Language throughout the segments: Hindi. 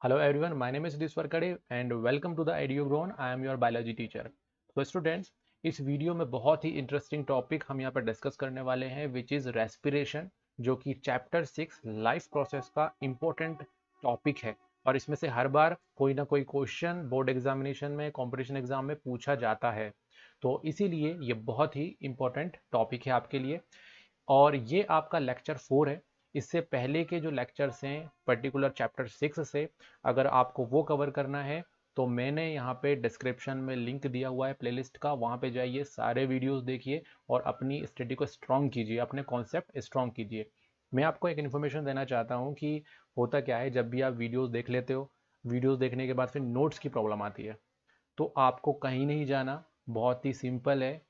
Hello everyone, my name is Diswar Kade and welcome to the EduGrown. I am your biology teacher. तो स्टूडेंट्स, इस वीडियो में बहुत ही इंटरेस्टिंग टॉपिक हम यहाँ पर डिस्कस करने वाले हैं विच इज़ रेस्पिरेशन, जो कि चैप्टर 6 लाइफ प्रोसेस का इम्पोर्टेंट टॉपिक है। और इसमें से हर बार कोई ना कोई क्वेश्चन बोर्ड एग्जामिनेशन में, कॉम्पिटिशन एग्जाम में पूछा जाता है। तो इसीलिए ये बहुत ही इम्पोर्टेंट टॉपिक है आपके लिए। और ये आपका लेक्चर 4 है। इससे पहले के जो लेक्चर्स हैं पर्टिकुलर चैप्टर 6 से, अगर आपको वो कवर करना है तो मैंने यहाँ पे डिस्क्रिप्शन में लिंक दिया हुआ है प्लेलिस्ट का, वहाँ पे जाइए, सारे वीडियोस देखिए और अपनी स्टडी को स्ट्रॉन्ग कीजिए, अपने कॉन्सेप्ट स्ट्रॉन्ग कीजिए। मैं आपको एक इन्फॉर्मेशन देना चाहता हूँ कि होता क्या है, जब भी आप वीडियोस देख लेते हो, वीडियोस देखने के बाद फिर नोट्स की प्रॉब्लम आती है। तो आपको कहीं नहीं जाना, बहुत ही सिंपल है।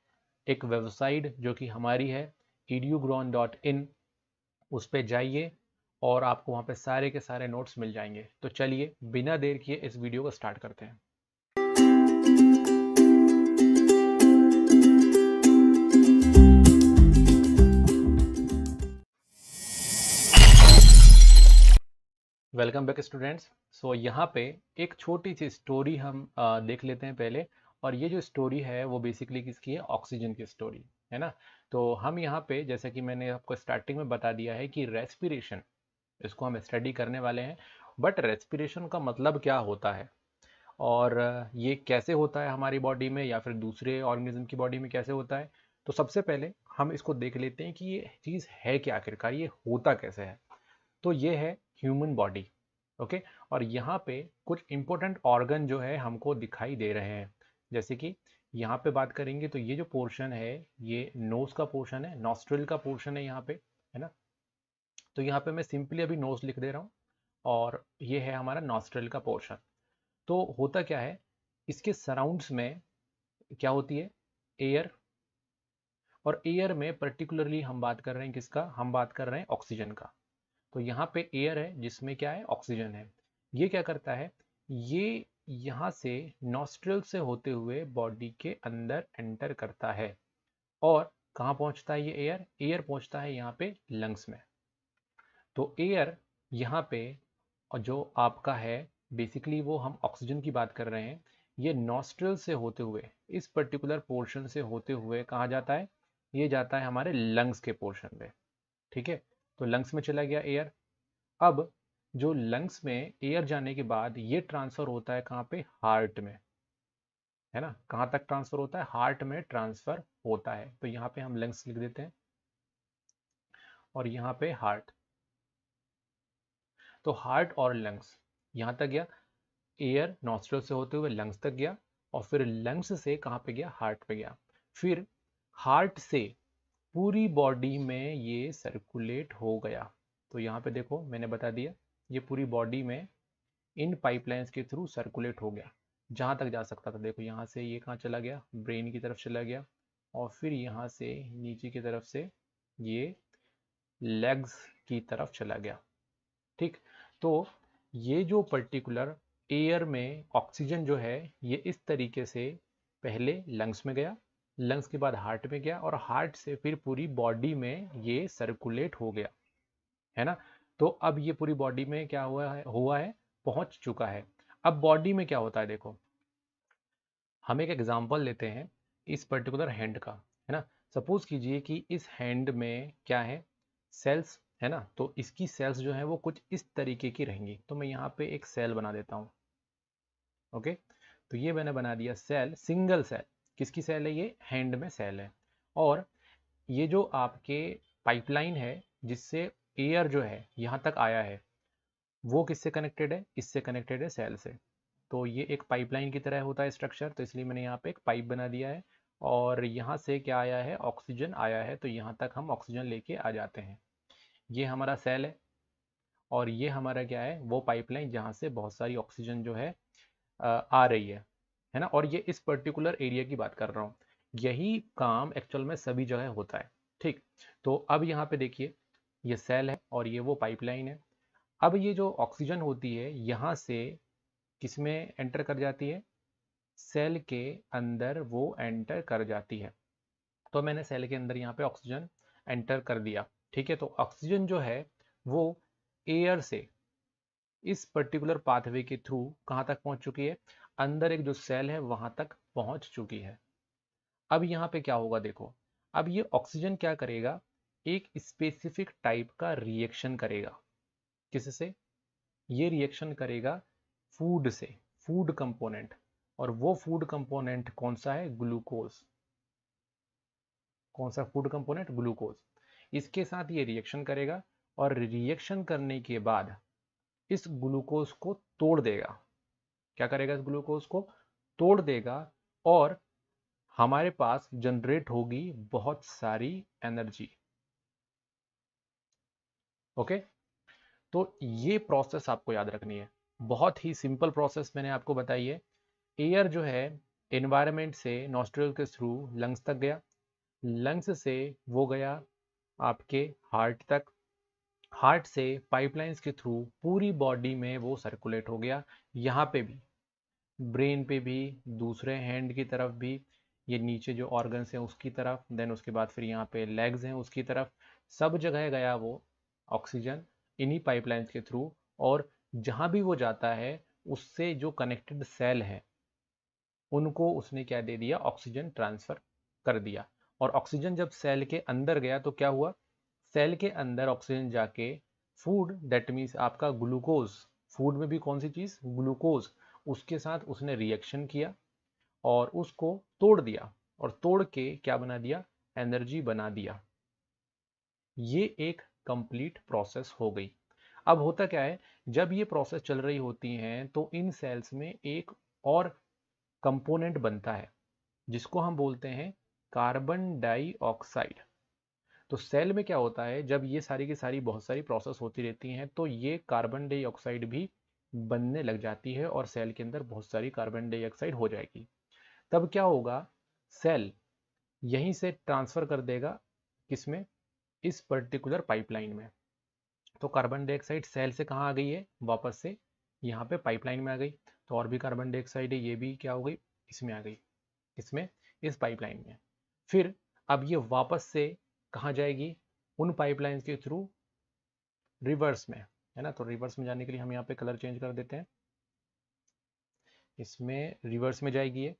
एक वेबसाइट जो कि हमारी है edugrown.in, उस पे जाइए और आपको वहाँ पे सारे के सारे नोट्स मिल जाएंगे। तो चलिए बिना देर किए इस वीडियो को स्टार्ट करते हैं। Welcome back students. सो यहाँ पे एक छोटी सी स्टोरी हम देख लेते हैं पहले। और ये जो स्टोरी है वो बेसिकली किसकी है? ऑक्सीजन की स्टोरी है ना। तो हम यहाँ पे, जैसे कि मैंने आपको स्टार्टिंग में बता दिया है कि रेस्पिरेशन, इसको हम स्टडी करने वाले हैं। बट रेस्पिरेशन का मतलब क्या होता है और ये कैसे होता है हमारी बॉडी में या फिर दूसरे ऑर्गेनिज्म की बॉडी में कैसे होता है। तो सबसे पहले हम इसको देख लेते हैं कि ये चीज़ है क्या, आखिरकार ये होता कैसे है। तो ये है ह्यूमन बॉडी। ओके। और यहाँ पे कुछ इंपॉर्टेंट ऑर्गन जो है हमको दिखाई दे रहे हैं। जैसे कि यहाँ पे बात करेंगे तो ये जो पोर्शन है ये नोज का पोर्शन है, नॉस्ट्रिल का पोर्शन है यहाँ पे, है ना। तो यहाँ पे मैं सिंपली अभी नोज लिख दे रहा हूँ और ये है हमारा नॉस्ट्रिल का पोर्शन। तो होता क्या है, इसके सराउंड्स में क्या होती है? एयर। और एयर में पर्टिकुलरली हम बात कर रहे हैं किसका? हम बात कर रहे हैं ऑक्सीजन का। तो यहाँ पे एयर है जिसमें क्या है? ऑक्सीजन है। ये क्या करता है? ये यहाँ से नॉस्ट्रल से होते हुए बॉडी के अंदर एंटर करता है। और कहाँ पहुँचता है ये एयर? एयर पहुँचता है यहाँ पे लंग्स में। तो एयर यहाँ पे, और जो आपका है बेसिकली वो हम ऑक्सीजन की बात कर रहे हैं, ये नॉस्ट्रल से होते हुए, इस पर्टिकुलर पोर्शन से होते हुए कहाँ जाता है? ये जाता है हमारे लंग्स के पोर्शन पे। ठीक है। तो लंग्स में चला गया एयर। अब जो लंग्स में एयर जाने के बाद ये ट्रांसफर होता है कहाँ पे? हार्ट में, है ना। कहाँ तक ट्रांसफर होता है? हार्ट में ट्रांसफर होता है। तो यहाँ पे हम लंग्स लिख देते हैं और यहाँ पे हार्ट। तो हार्ट और लंग्स यहाँ तक गया, एयर नॉस्ट्रल से होते हुए लंग्स तक गया और फिर लंग्स से कहाँ पे गया? हार्ट पे गया। फिर हार्ट से पूरी बॉडी में ये सर्कुलेट हो गया। तो यहाँ पे देखो मैंने बता दिया, ये पूरी बॉडी में इन पाइपलाइंस के थ्रू सर्कुलेट हो गया जहाँ तक जा सकता था। देखो यहाँ से ये कहाँ चला गया? ब्रेन की तरफ चला गया और फिर यहाँ से नीचे की तरफ से ये लेग्स की तरफ चला गया। ठीक। तो ये जो पर्टिकुलर एयर में ऑक्सीजन जो है ये इस तरीके से पहले लंग्स में गया, लंग्स के बाद हार्ट में गया और हार्ट से फिर पूरी बॉडी में ये सर्कुलेट हो गया, है ना। तो अब ये पूरी बॉडी में क्या हुआ है, पहुंच चुका है। अब बॉडी में क्या होता है देखो, हम एक एग्जांपल लेते हैं इस पर्टिकुलर हैंड का, है ना। सपोज कीजिए कि इस हैंड में क्या है? सेल्स, है ना। तो इसकी सेल्स जो है वो कुछ इस तरीके की रहेंगी। तो मैं यहाँ पे एक सेल बना देता हूँ। ओके। तो ये मैंने बना दिया सेल, सिंगल सेल। किसकी सेल है? ये हैंड में सेल है। और ये जो आपके पाइपलाइन है जिससे एयर जो है यहाँ तक आया है, वो किससे कनेक्टेड है? इससे कनेक्टेड है सेल से। तो ये एक पाइपलाइन की तरह होता है स्ट्रक्चर, तो इसलिए मैंने यहाँ पे एक पाइप बना दिया है। और यहाँ से क्या आया है? ऑक्सीजन आया है, तो यहाँ तक हम ऑक्सीजन लेके आ जाते हैं। ये हमारा सेल है और ये हमारा क्या है? वो पाइपलाइन जहाँ से बहुत सारी ऑक्सीजन जो है आ रही है ना। और ये इस पर्टिकुलर एरिया की बात कर रहा हूँ। यही काम एक्चुअल में सभी जगह होता है। ठीक। तो अब यहाँ पे देखिए, ये सेल है और ये वो पाइपलाइन है। अब ये जो ऑक्सीजन होती है यहाँ से किसमें एंटर कर जाती है? सेल के अंदर वो एंटर कर जाती है। तो मैंने सेल के अंदर यहाँ पे ऑक्सीजन एंटर कर दिया। ठीक है। तो ऑक्सीजन जो है वो एयर से इस पर्टिकुलर पाथवे के थ्रू कहाँ तक पहुंच चुकी है, अंदर एक जो सेल है वहां तक पहुंच चुकी है। अब यहाँ पे क्या होगा देखो, अब ये ऑक्सीजन क्या करेगा, एक स्पेसिफिक टाइप का रिएक्शन करेगा। किससे? ये रिएक्शन करेगा फूड से, फूड कंपोनेंट। और वो फूड कंपोनेंट कौन सा है? ग्लूकोज। कौन सा फूड कंपोनेंट? ग्लूकोज। इसके साथ ये रिएक्शन करेगा और रिएक्शन करने के बाद इस ग्लूकोज को तोड़ देगा। क्या करेगा? इस ग्लूकोज को तोड़ देगा और हमारे पास जनरेट होगी बहुत सारी एनर्जी। ओके, तो ये प्रोसेस आपको याद रखनी है। बहुत ही सिंपल प्रोसेस मैंने आपको बताई है। एयर जो है एनवायरनमेंट से नॉस्ट्रिल के थ्रू लंग्स तक गया, लंग्स से वो गया आपके हार्ट तक, हार्ट से पाइपलाइंस के थ्रू पूरी बॉडी में वो सर्कुलेट हो गया। यहाँ पे भी, ब्रेन पे भी, दूसरे हैंड की तरफ भी, ये नीचे जो ऑर्गन्स हैं उसकी तरफ, देन उसके बाद फिर यहाँ पे लेग्स हैं उसकी तरफ, सब जगह गया वो ऑक्सीजन इन्हीं पाइपलाइंस के थ्रू। और जहाँ भी वो जाता है उससे जो कनेक्टेड सेल है उनको उसने क्या दे दिया? ऑक्सीजन ट्रांसफर कर दिया। और ऑक्सीजन जब सेल के अंदर गया तो क्या हुआ? सेल के अंदर ऑक्सीजन जाके फूड, दैट मीन्स आपका ग्लूकोज, फूड में भी कौन सी चीज? ग्लूकोज, उसके साथ उसने रिएक्शन किया और उसको तोड़ दिया, और तोड़ के क्या बना दिया? एनर्जी बना दिया। ये एक कंप्लीट प्रोसेस हो गई। अब होता क्या है, जब ये प्रोसेस चल रही होती है तो इन सेल्स में एक और कंपोनेंट बनता है जिसको हम बोलते हैं कार्बन डाइऑक्साइड। तो सेल में क्या होता है, जब ये सारी की सारी बहुत सारी प्रोसेस होती रहती हैं तो ये कार्बन डाइऑक्साइड भी बनने लग जाती है और सेल के अंदर बहुत सारी कार्बन डाइऑक्साइड हो जाएगी। तब क्या होगा, सेल यहीं से ट्रांसफर कर देगा किसमें? इस पर्टिकुलर पाइपलाइन में। तो कार्बन डाइऑक्साइड सेल से कहाँ आ गई है? वापस से यहाँ पे पाइपलाइन में आ गई। तो और भी कार्बन डाइऑक्साइड है, ये भी क्या हो गई? इसमें आ गई। इसमें, इस पाइपलाइन में। फिर अब ये वापस से कहाँ जाएगी? उन पाइपलाइंस के थ्रू रिवर्स में, है ना। तो रिवर्स में जाने के लिए हम यहाँ पे कलर चेंज कर देते हैं, इसमें रिवर्स में जाएगी ये।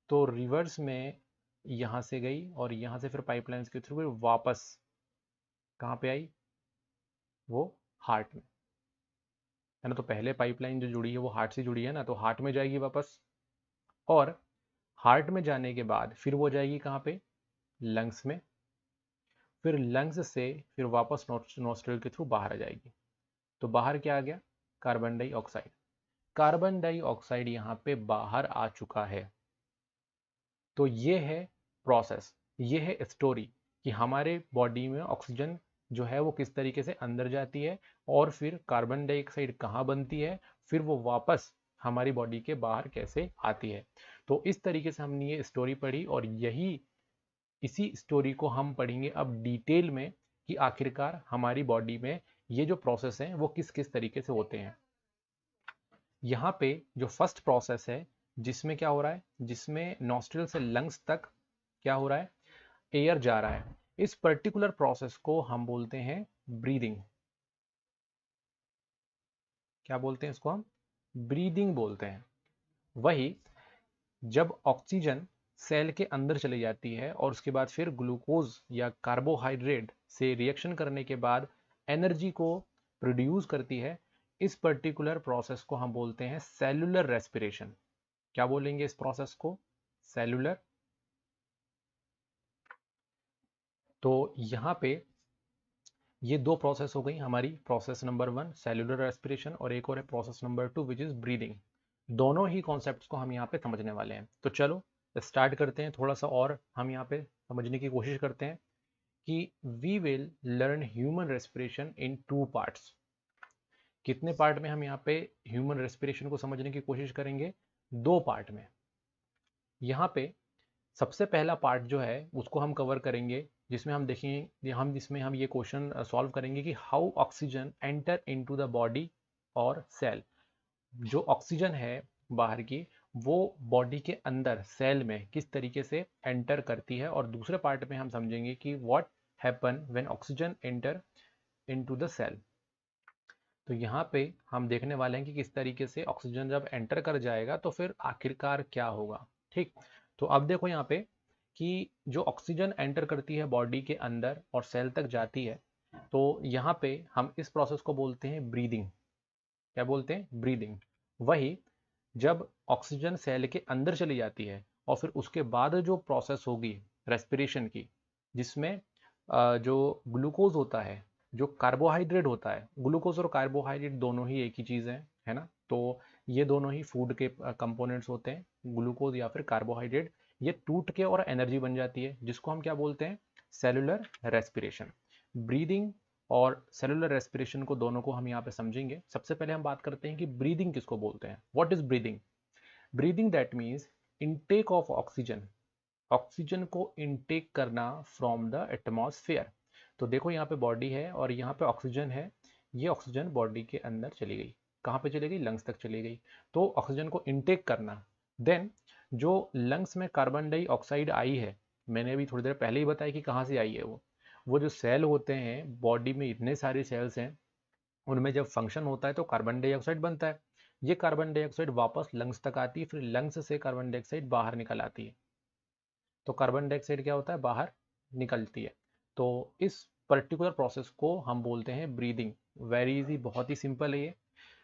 तो रिवर्स में यहाँ से गई और यहाँ से फिर पाइपलाइंस के थ्रू वापस कहाँ पे आई? वो हार्ट में, है ना। तो पहले पाइपलाइन जो जुड़ी है वो हार्ट से जुड़ी है ना, तो हार्ट में जाएगी वापस। और हार्ट में जाने के बाद फिर वो जाएगी कहाँ पे? लंग्स में। फिर लंग्स से फिर वापस नॉस्ट्रल के थ्रू बाहर आ जाएगी। तो बाहर क्या आ गया? Carbon dioxide. कार्बन डाइऑक्साइड यहाँ पे बाहर आ चुका है। तो ये है प्रोसेस, ये है स्टोरी कि हमारे बॉडी में ऑक्सीजन जो है वो किस तरीके से अंदर जाती है और फिर कार्बन डाइऑक्साइड कहाँ बनती है, फिर वो वापस हमारी बॉडी के बाहर कैसे आती है। तो इस तरीके से हमने ये स्टोरी पढ़ी और यही, इसी स्टोरी को हम पढ़ेंगे अब डिटेल में कि आखिरकार हमारी बॉडी में ये जो प्रोसेस हैं वो किस किस तरीके से होते हैं। यहाँ पे जो फर्स्ट प्रोसेस है जिसमें क्या हो रहा है, जिसमें नॉस्ट्रिल से लंग्स तक क्या हो रहा है? एयर जा रहा है। इस पर्टिकुलर प्रोसेस को हम बोलते हैं ब्रीदिंग। क्या बोलते हैं इसको? हम ब्रीदिंग बोलते हैं। वही जब ऑक्सीजन सेल के अंदर चली जाती है और उसके बाद फिर ग्लूकोज या कार्बोहाइड्रेट से रिएक्शन करने के बाद एनर्जी को प्रोड्यूस करती है, इस पर्टिकुलर प्रोसेस को हम बोलते हैं सेलुलर रेस्पिरेशन। क्या बोलेंगे इस प्रोसेस को? सेलुलर। तो यहाँ पे ये दो प्रोसेस हो गई हमारी, प्रोसेस नंबर 1 सेलुलर रेस्पिरेशन और एक और है process number 2 which is breathing. दोनों ही कॉन्सेप्ट्स को हम यहाँ पे समझने वाले हैं। तो चलो स्टार्ट करते हैं, थोड़ा सा और हम यहाँ पे समझने की कोशिश करते हैं कि we will learn human respiration in 2 parts. कितने पार्ट में हम यहाँ पे ह्यूमन रेस्पिरेशन को समझने की कोशिश करेंगे? 2 पार्ट में। यहाँ पे सबसे पहला पार्ट जो है उसको हम कवर करेंगे जिसमें हम देखेंगे, हम जिसमें हम ये क्वेश्चन सॉल्व करेंगे कि how oxygen enter into the body और सेल। जो ऑक्सीजन है बाहर की, वो बॉडी के अंदर सेल में किस तरीके से एंटर करती है। और दूसरे पार्ट में हम समझेंगे कि what happen when oxygen enter into the cell. तो यहाँ पे हम देखने वाले हैं कि किस तरीके से ऑक्सीजन जब एंटर कर जाएगा तो फिर आखिरकार क्या होगा। ठीक, तो अब देखो यहाँ पे कि जो ऑक्सीजन एंटर करती है बॉडी के अंदर और सेल तक जाती है, तो यहाँ पे हम इस प्रोसेस को बोलते हैं ब्रीदिंग। क्या बोलते हैं? ब्रीदिंग। वही जब ऑक्सीजन सेल के अंदर चली जाती है और फिर उसके बाद जो प्रोसेस होगी रेस्पिरेशन की, जिसमें जो ग्लूकोज होता है, जो कार्बोहाइड्रेट होता है, ग्लूकोज और कार्बोहाइड्रेट दोनों ही एक ही चीज़ है ना, तो ये दोनों ही फूड के कंपोनेंट्स होते हैं, ग्लूकोज या फिर कार्बोहाइड्रेट। ये टूट के और एनर्जी बन जाती है, जिसको हम क्या बोलते हैं? Cellular respiration. ब्रीदिंग और सेलुलर रेस्पिरेशन को दोनों को हम यहाँ पे समझेंगे। सबसे पहले हम बात करते हैं कि ब्रीदिंग किसको बोलते हैं। What is breathing? Breathing that means intake of oxygen, oxygen को इनटेक करना फ्रॉम द एटमॉस्फेयर। तो देखो यहाँ पे बॉडी है और यहाँ पे ऑक्सीजन है, ये ऑक्सीजन बॉडी के अंदर चली गई, कहाँ पे चली गई? लंग्स तक चली गई। तो ऑक्सीजन को इनटेक करना, देन जो लंग्स में कार्बन डाइऑक्साइड आई है, मैंने अभी थोड़ी देर पहले ही बताया कि कहाँ से आई है वो जो सेल होते हैं बॉडी में, इतने सारे सेल्स हैं, उनमें जब फंक्शन होता है तो कार्बन डाइऑक्साइड बनता है। ये कार्बन डाइऑक्साइड वापस लंग्स तक आती है, फिर लंग्स से कार्बन डाइऑक्साइड बाहर निकल आती है। तो कार्बन डाइऑक्साइड क्या होता है? बाहर निकलती है। तो इस पर्टिकुलर प्रोसेस को हम बोलते हैं ब्रीदिंग। वेरी इजी, बहुत ही सिंपल है ये।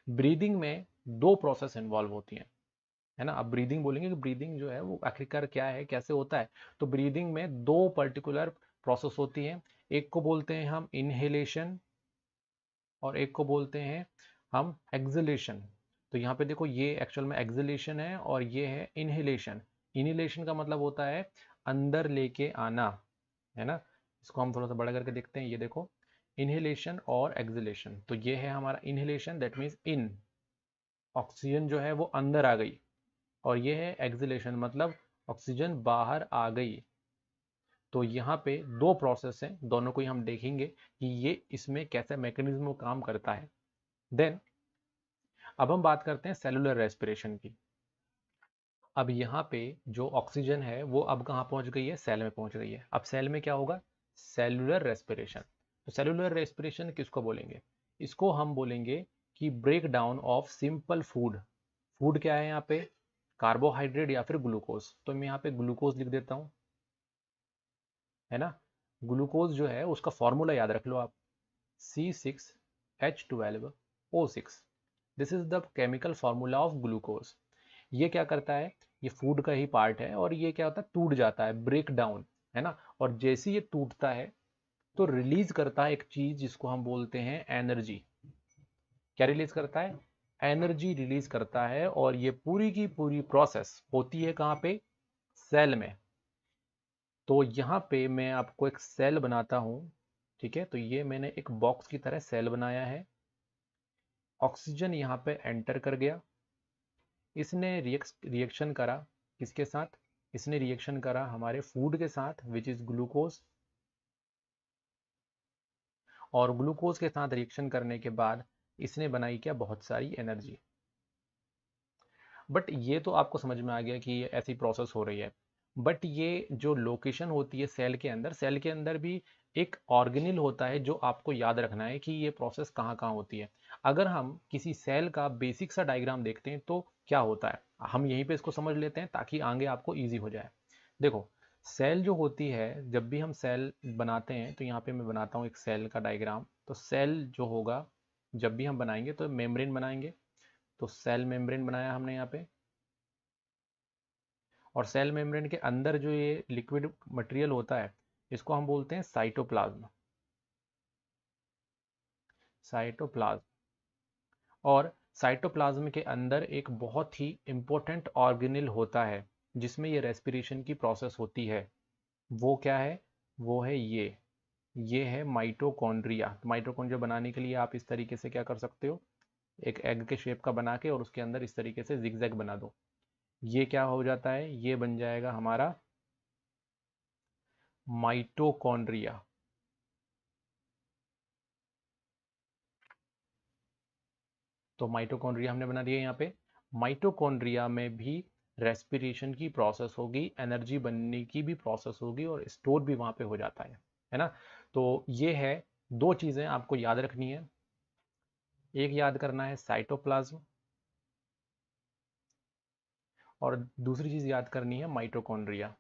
ब्रीदिंग में दो प्रोसेस इन्वॉल्व होती हैं, है ना। अब ब्रीदिंग बोलेंगे कि ब्रीदिंग जो है वो आखिरकार क्या है, कैसे होता है, तो ब्रीदिंग में दो पर्टिकुलर प्रोसेस होती हैं। एक को बोलते हैं हम इनहेलेशन और एक को बोलते हैं हम एक्सलेशन। तो यहाँ पे देखो, ये एक्चुअल में एक्सलेशन है और ये है इनहेलेशन। इनहेलेशन का मतलब होता है अंदर लेके आना, है ना। इसको हम थोड़ा सा बड़ा करके देखते हैं, ये देखो, इनहेलेशन और एक्सलेशन। तो ये है हमारा inhalation, that means in, oxygen जो है वो अंदर आ गई, और ये है एक्सलेशन, मतलब ऑक्सीजन बाहर आ गई। तो यहाँ पे दो प्रोसेस हैं, दोनों को ही हम देखेंगे कि ये इसमें कैसे मैकेनिज्म काम करता है। देन अब हम बात करते हैं सेलुलर रेस्पिरेशन की। अब यहाँ पे जो ऑक्सीजन है वो अब कहाँ पहुँच गई है? सेल में पहुँच गई है। अब सेल में क्या होगा? Cellular respiration. तो सेलुलर रेस्पिरेशन किसको बोलेंगे? इसको हम बोलेंगे कि break down of simple food. Food क्या है यहाँ पे? कार्बोहाइड्रेट या फिर ग्लूकोज। तो मैं यहाँ पे ग्लूकोज लिख देता हूँ, है ना। ग्लूकोज जो है उसका फॉर्मूला याद रख लो आप, C6H12O6। This is the chemical formula of glucose. ये क्या करता है? ये फूड का ही पार्ट है और ये क्या होता है? टूट जाता है, ब्रेक डाउन, है ना। और जैसे ये टूटता है तो रिलीज करता है एक चीज जिसको हम बोलते हैं एनर्जी। क्या रिलीज करता है? एनर्जी रिलीज करता है। और ये पूरी की पूरी प्रोसेस होती है कहाँ पे? सेल में। तो यहाँ पे मैं आपको एक सेल बनाता हूँ, ठीक है। तो ये मैंने एक बॉक्स की तरह सेल बनाया है। ऑक्सीजन यहाँ पे एंटर कर गया, इसने रिएक्शन करा किसके साथ? इसने रिएक्शन करा हमारे फूड के साथ, विच इज ग्लूकोज। और ग्लूकोज के साथ रिएक्शन करने के बाद इसने बनाई क्या? बहुत सारी एनर्जी। बट ये तो आपको समझ में आ गया कि ये ऐसी प्रोसेस हो रही है। बट ये जो लोकेशन होती है सेल के अंदर, सेल के अंदर भी एक ऑर्गेनिल होता है जो आपको याद रखना है कि ये प्रोसेस कहाँ कहाँ होती है। अगर हम किसी सेल का बेसिक सा डायग्राम देखते हैं तो क्या होता है, हम यहीं पे इसको समझ लेते हैं ताकि आगे आपको ईजी हो जाए। देखो, सेल जो होती है, जब भी हम सेल बनाते हैं, तो यहाँ पे मैं बनाता हूँ एक सेल का डायग्राम। तो सेल जो होगा, जब भी हम बनाएंगे तो मेम्ब्रेन बनाएंगे। तो सेल मेम्ब्रेन बनाया हमने यहाँ पे, और सेल मेम्ब्रेन के अंदर जो ये लिक्विड मटेरियल होता है इसको हम बोलते हैं साइटोप्लाज्म। साइटोप्लाज्म। और साइटोप्लाज्म के अंदर एक बहुत ही इंपॉर्टेंट ऑर्गेनेल होता है जिसमें ये रेस्पिरेशन की प्रोसेस होती है। वो क्या है? वो है ये है माइटोकॉन्ड्रिया। तो माइटोकॉन्ड्रिया बनाने के लिए आप इस तरीके से क्या कर सकते हो, एक एग के शेप का बना के और उसके अंदर इस तरीके से जिगजैग बना दो। ये क्या हो जाता है? ये बन जाएगा हमारा माइटोकॉन्ड्रिया। तो माइटोकॉन्ड्रिया हमने बना दिया यहाँ पे। माइटोकॉन्ड्रिया में भी रेस्पिरेशन की प्रोसेस होगी, एनर्जी बनने की भी प्रोसेस होगी और स्टोर भी वहाँ पे हो जाता है ना। तो ये है, दो चीज़ें आपको याद रखनी है। एक याद करना है साइटोप्लाज्म, और दूसरी चीज याद करनी है माइटोकॉन्ड्रिया।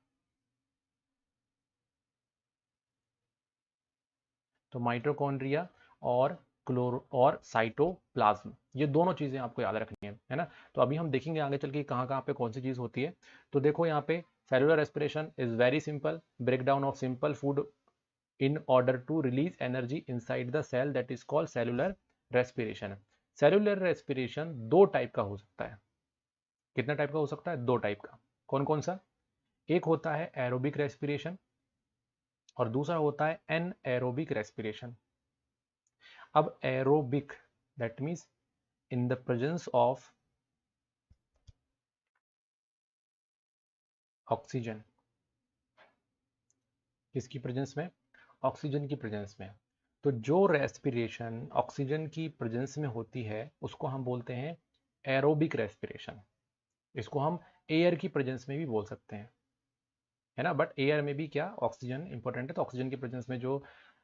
तो माइटोकॉन्ड्रिया और साइटोप्लाज्म, ये दोनों चीजें आपको याद रखनी है ना। तो अभी हम देखेंगे आगे चल के कहाँ कहाँ पे कौन सी चीज होती है। तो देखो यहाँ पे cellular respiration is very simple, breakdown of simple food in order to release energy inside the cell, that is called cellular respiration। Cellular respiration दो टाइप का हो सकता है। कितना टाइप का हो सकता है? दो टाइप का। कौन कौन सा? एक होता है एरोबिक रेस्पिरेशन और दूसरा होता है एनएरोबिक रेस्पिरेशन। अब aerobic that means in the presence of oxygen. किसकी प्रेजेंस में? ऑक्सीजन की प्रेजेंस में। तो जो रेस्पिरेशन ऑक्सीजन की प्रेजेंस में होती है उसको हम बोलते हैं एरोबिक रेस्पिरेशन। इसको हम एयर की प्रेजेंस में भी बोल सकते हैं, है ना। बट एयर में भी क्या, ऑक्सीजन इंपॉर्टेंट है, तो ऑक्सीजन की प्रेजेंस में जो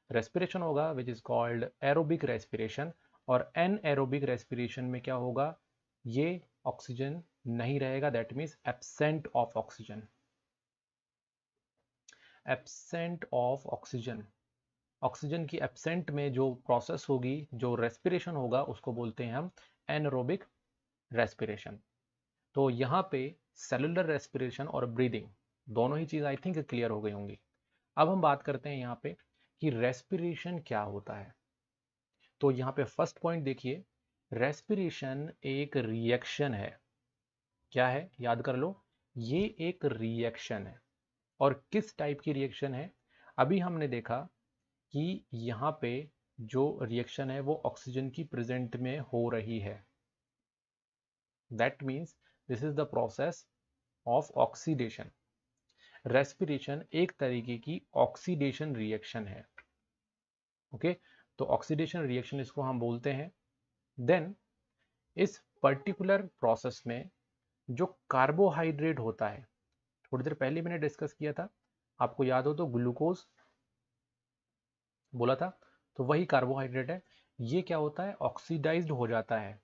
रेस्पिरेशन होगा which is called aerobic respiration. और एन एरोबिक रेस्पिरेशन में क्या होगा, ये ऑक्सीजन नहीं रहेगा, that means absent of oxygen. Absent of oxygen, oxygen की एब्सेंट में जो प्रोसेस होगी, जो रेस्पिरेशन होगा, उसको बोलते हैं हम एनएरोबिक रेस्पिरेशन। तो यहाँ पे सेलुलर रेस्पिरेशन और ब्रीदिंग दोनों ही चीज आई थिंक क्लियर हो गई होंगी। अब हम बात करते हैं यहाँ पे कि रेस्पिरेशन क्या होता है। तो यहाँ पे फर्स्ट पॉइंट देखिए, रेस्पिरेशन एक रिएक्शन है। क्या है? याद कर लो, ये एक रिएक्शन है। और किस टाइप की रिएक्शन है? अभी हमने देखा कि यहाँ पे जो रिएक्शन है वो ऑक्सीजन की प्रेजेंट में हो रही है। That means this is the process of oxidation. Respiration एक तरीके की ऑक्सीडेशन रिएक्शन है। ओके, तो ऑक्सीडेशन रिएक्शन इसको हम बोलते हैं। देन इस पर्टिकुलर प्रोसेस में जो कार्बोहाइड्रेट होता है, थोड़ी देर पहले मैंने डिस्कस किया था, आपको याद हो तो ग्लूकोज बोला था, तो वही कार्बोहाइड्रेट है। ये क्या होता है, ऑक्सीडाइज्ड हो जाता है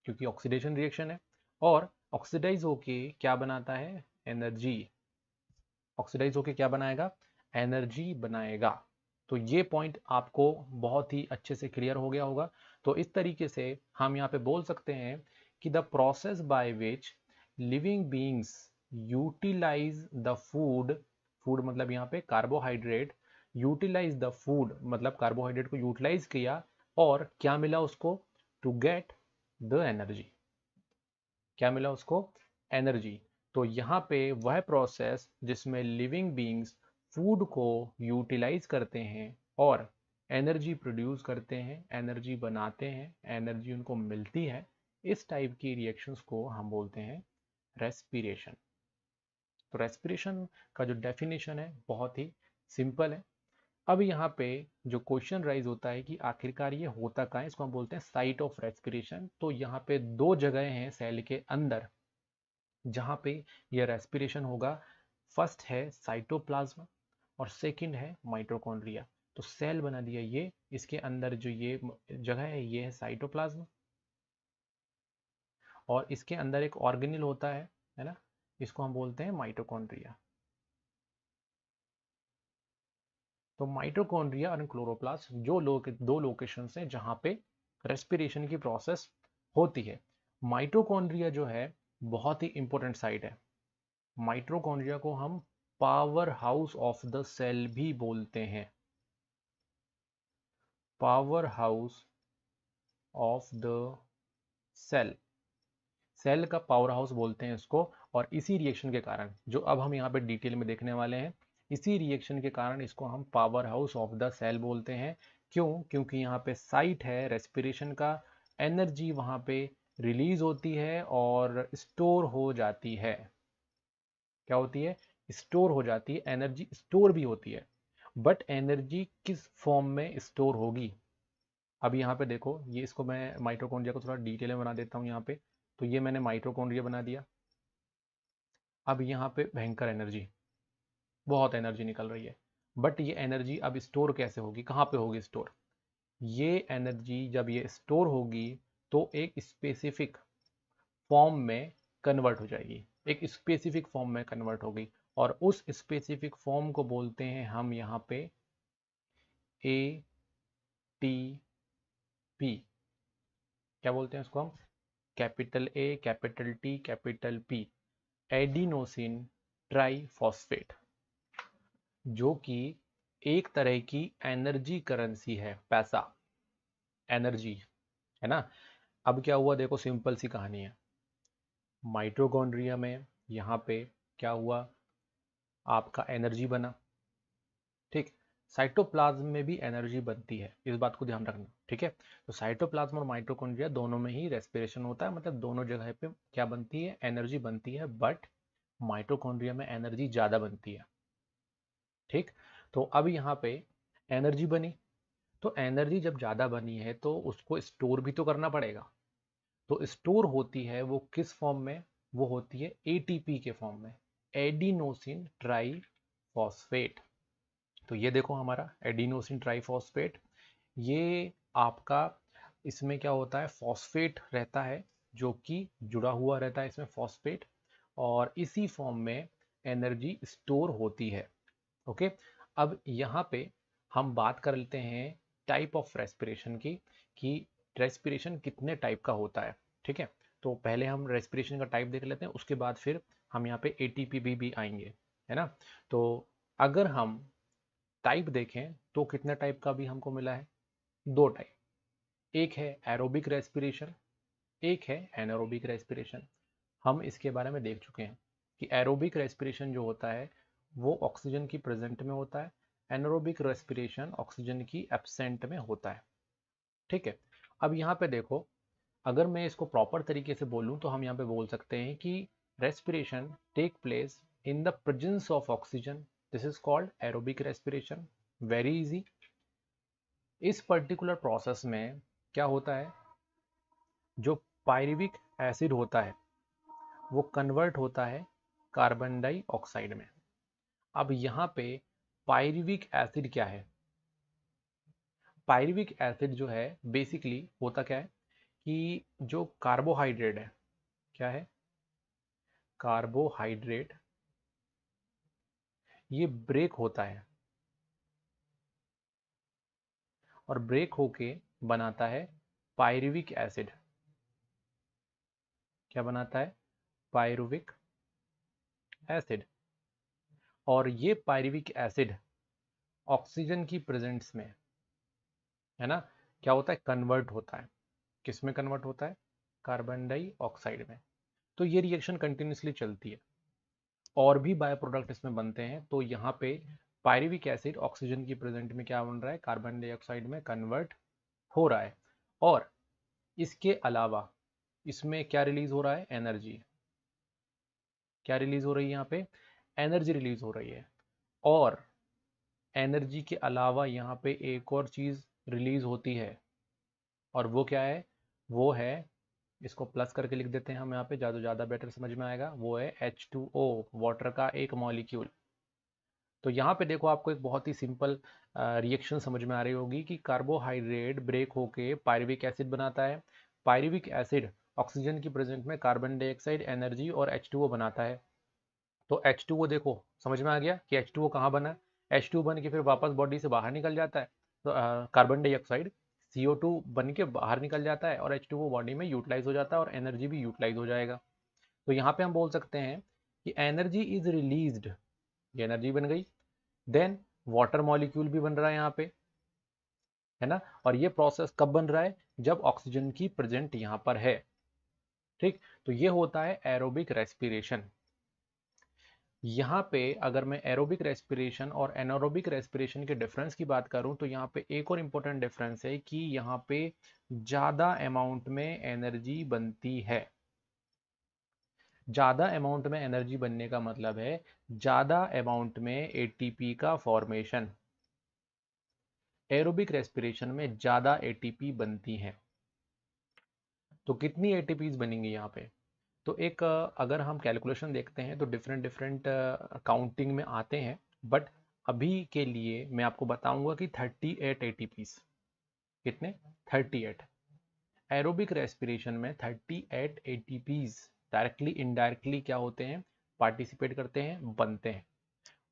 क्योंकि ऑक्सीडेशन रिएक्शन है। और ऑक्सीडाइज होके क्या बनाता है, एनर्जी। ऑक्सीडाइज होके क्या बनाएगा, एनर्जी बनाएगा। तो ये पॉइंट आपको बहुत ही अच्छे से क्लियर हो गया होगा। तो इस तरीके से हम यहाँ पे बोल सकते हैं कि the process by which living beings utilise the food, food मतलब यहाँ पे कार्बोहाइड्रेट, यूटिलाइज द फूड मतलब कार्बोहाइड्रेट को यूटिलाइज किया और क्या मिला उसको, टू गेट द एनर्जी। क्या मिला उसको, एनर्जी। तो यहाँ पे वह प्रोसेस जिसमें लिविंग बीइंग्स फूड को यूटिलाइज करते हैं और एनर्जी प्रोड्यूस करते हैं, एनर्जी बनाते हैं, एनर्जी उनको मिलती है, इस टाइप की रिएक्शंस को हम बोलते हैं रेस्पिरेशन। तो रेस्पिरेशन का जो डेफिनेशन है बहुत ही सिंपल है। अब यहाँ पे जो क्वेश्चन राइज होता है कि आखिरकार ये होता कहाँ है, इसको हम बोलते हैं साइट ऑफ रेस्पिरेशन। तो यहाँ पे दो जगह हैं सेल के अंदर जहाँ पे ये रेस्पिरेशन होगा। फर्स्ट है साइटोप्लाज्म और सेकंड है माइटोकॉन्ड्रिया। तो सेल बना दिया ये, इसके अंदर जो ये जगह है ये है साइटोप्लाज्म, और इसके अंदर एक ऑर्गेनेल होता है ना, इसको हम बोलते हैं माइटोकॉन्ड्रिया। तो माइटोकॉन्ड्रिया और क्लोरोप्लास्ट जो दो लोकेशंस हैं जहाँ पे रेस्पिरेशन की प्रोसेस होती है। माइटोकॉन्ड्रिया जो है बहुत ही इंपॉर्टेंट साइट है। माइटोकॉन्ड्रिया को हम power house of the cell भी बोलते हैं, power house of the cell, cell का पावर हाउस बोलते हैं इसको। और इसी रिएक्शन के कारण जो अब हम यहाँ पे डिटेल में देखने वाले हैं, इसी रिएक्शन के कारण इसको हम power house of the cell बोलते हैं। क्यों? क्योंकि यहाँ पे साइट है रेस्पिरेशन का, एनर्जी वहाँ पे रिलीज होती है और स्टोर हो जाती है। क्या होती है? स्टोर हो जाती है, एनर्जी स्टोर भी होती है। बट एनर्जी किस फॉर्म में स्टोर होगी, अब यहाँ पे देखो, ये इसको मैं माइटोकॉन्ड्रिया को थोड़ा डिटेल में बना देता हूँ यहाँ पे। तो ये मैंने माइटोकॉन्ड्रिया बना दिया। अब यहाँ पे भयंकर एनर्जी, बहुत एनर्जी निकल रही है, बट ये एनर्जी अब स्टोर कैसे होगी, कहाँ पे होगी स्टोर? ये एनर्जी जब ये स्टोर होगी तो एक स्पेसिफिक फॉर्म में कन्वर्ट हो जाएगी, एक स्पेसिफिक फॉर्म में कन्वर्ट होगी, और उस स्पेसिफिक फॉर्म को बोलते हैं हम यहाँ पे ATP। क्या बोलते हैं उसको हम? Capital A, capital T, capital P, adenosine triphosphate, जो कि एक तरह की एनर्जी करेंसी है, पैसा, एनर्जी, है ना। अब क्या हुआ देखो, सिंपल सी कहानी है। माइटोकॉन्ड्रिया में यहाँ पे क्या हुआ, आपका एनर्जी बना, ठीक। साइटोप्लाज्म में भी एनर्जी बनती है, इस बात को ध्यान रखना, ठीक है। तो साइटोप्लाज्म और माइटोकॉन्ड्रिया दोनों में ही रेस्पिरेशन होता है, मतलब दोनों जगह पे क्या बनती है, एनर्जी बनती है, बट माइटोकॉन्ड्रिया में एनर्जी ज़्यादा बनती है, ठीक। तो अब यहाँ पे एनर्जी बनी, तो एनर्जी जब ज़्यादा बनी है तो उसको स्टोर भी तो करना पड़ेगा। तो स्टोर होती है वो किस फॉर्म में, वो होती है एटीपी के फॉर्म में, एडिनोसिन ट्राइफॉस्फेट। तो ये देखो हमारा एडिनोसिन ट्राइफॉस्फेट, ये आपका, इसमें क्या होता है, फॉस्फेट रहता है जो कि जुड़ा हुआ रहता है इसमें फॉस्फेट, और इसी फॉर्म में एनर्जी स्टोर होती है। ओके। अब यहाँ पे हम बात कर लेते हैं टाइप ऑफ रेस्पिरेशन की, कि रेस्पिरेशन कितने टाइप का होता है, ठीक है। तो पहले हम रेस्पिरेशन का टाइप देख लेते हैं, उसके बाद फिर हम यहाँ पे एटीपी भी आएंगे, है ना। तो अगर हम टाइप देखें तो कितने टाइप का भी हमको मिला है, दो टाइप, एक है एरोबिक रेस्पिरेशन, एक है एनारोबिक रेस्पिरेशन। हम इसके बारे में देख चुके हैं कि एरोबिक रेस्पिरेशन जो होता है वो ऑक्सीजन की प्रेजेंट में होता है, एनारोबिक रेस्पिरेशन ऑक्सीजन की एब्सेंट में होता है, ठीक है। अब यहाँ पे देखो, अगर मैं इसको प्रॉपर तरीके से बोलूँ तो हम यहाँ पे बोल सकते हैं कि respiration take place in the presence of oxygen, this is called aerobic respiration. Very easy. इस पर्टिकुलर प्रोसेस में क्या होता है, जो पायरिविक एसिड होता है वो कन्वर्ट होता है कार्बन डाइऑक्साइड में। अब यहाँ पे पायरिविक एसिड क्या है, पायरिविक एसिड जो है बेसिकली होता क्या है, कि जो कार्बोहाइड्रेट है, क्या है, कार्बोहाइड्रेट, ये ब्रेक होता है और ब्रेक होके बनाता है पायरुविक एसिड। क्या बनाता है, पायरुविक एसिड। और ये पायरुविक एसिड ऑक्सीजन की प्रेजेंस में, है ना, क्या होता है, कन्वर्ट होता है, किस में कन्वर्ट होता है, कार्बन डाइऑक्साइड में। तो ये रिएक्शन कंटिन्यूसली चलती है, और भी बाय प्रोडक्ट इसमें बनते हैं। तो यहाँ पे पायरुविक एसिड ऑक्सीजन की प्रेजेंट में क्या बन रहा है, कार्बन डाइऑक्साइड में कन्वर्ट हो रहा है, और इसके अलावा इसमें क्या रिलीज हो रहा है, एनर्जी, क्या रिलीज हो रही है, यहाँ पे एनर्जी रिलीज हो रही है। और एनर्जी के अलावा यहाँ पे एक और चीज रिलीज होती है, और वो क्या है, वो है, इसको प्लस करके लिख देते हैं हम यहाँ पे, ज़्यादा बेटर समझ में आएगा, वो है H2O, वाटर का एक मॉलिक्यूल। तो यहाँ पे देखो, आपको एक बहुत ही सिंपल रिएक्शन समझ में आ रही होगी कि कार्बोहाइड्रेट ब्रेक होके पायरुविक एसिड बनाता है, पायरुविक एसिड ऑक्सीजन की प्रेजेंट में कार्बन डाइऑक्साइड, एनर्जी और H2O बनाता है। तो H2O देखो समझ में आ गया कि H2O कहाँ बना है, H2 बन के फिर वापस बॉडी से बाहर निकल जाता है, तो कार्बन डाइऑक्साइड CO2 बन के बाहर निकल जाता है, और H2O बॉडी में यूटिलाइज हो जाता है, और एनर्जी भी यूटिलाइज हो जाएगा। तो यहाँ पे हम बोल सकते हैं कि एनर्जी इज रिलीज्ड, ये एनर्जी बन गई, देन वाटर मॉलिक्यूल भी बन रहा है यहाँ पे, है ना। और ये प्रोसेस कब बन रहा है, जब ऑक्सीजन की प्रेजेंट यहाँ पर है, ठीक। तो ये होता है एरोबिक रेस्पिरेशन। यहाँ पे अगर मैं एरोबिक रेस्पिरेशन और एनारोबिक रेस्पिरेशन के डिफरेंस की बात करूँ तो यहाँ पे एक और इम्पोर्टेंट डिफरेंस है कि यहाँ पे ज़्यादा अमाउंट में एनर्जी बनती है। ज़्यादा अमाउंट में एनर्जी बनने का मतलब है ज़्यादा अमाउंट में एटीपी का फॉर्मेशन। एरोबिक रेस्पिरेशन में ज़्यादा एटीपी बनती है। तो कितनी एटीपीज बनेंगी यहाँ पे, तो एक अगर हम कैलकुलेशन देखते हैं तो डिफरेंट डिफरेंट काउंटिंग में आते हैं, बट अभी के लिए मैं आपको बताऊंगा कि 38 एटीपीज, कितने? 38। एरोबिक रेस्पिरेशन में 38 एटीपीज डायरेक्टली इनडायरेक्टली क्या होते हैं? पार्टिसिपेट करते हैं, बनते हैं।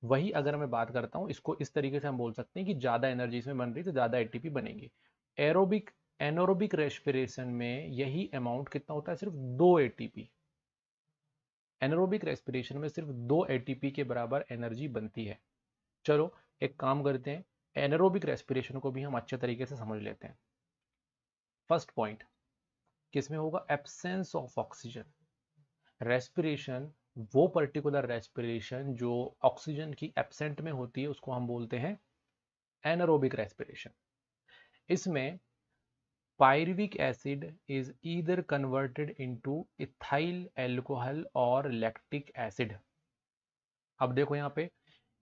वही अगर मैं बात करता हूँ, इसको इस तरीके से हम बोल सकते हैं कि ज़्यादा एनर्जी इसमें बन रही तो ज़्यादा एटीपी बनेगी। एरोबिक एनोरोबिक रेस्पिरेशन में यही अमाउंट कितना होता है? सिर्फ 2 एटीपी। एनोरोबिक रेस्पिरेशन में सिर्फ 2 एटीपी के बराबर एनर्जी बनती है। चलो एक काम करते हैं, एनोरोबिक रेस्पिरेशन को भी हम अच्छे तरीके से समझ लेते हैं। फर्स्ट पॉइंट किसमें होगा? Absence of oxygen. रेस्पिरेशन, वो पर्टिकुलर रेस्पिरेशन जो ऑक्सीजन की एब्सेंट में होती है उसको हम बोलते हैं एनारोबिक रेस्पिरेशन। इसमें pyruvic acid is either converted into ethyl alcohol और लैक्टिक एसिड। अब देखो यहाँ पे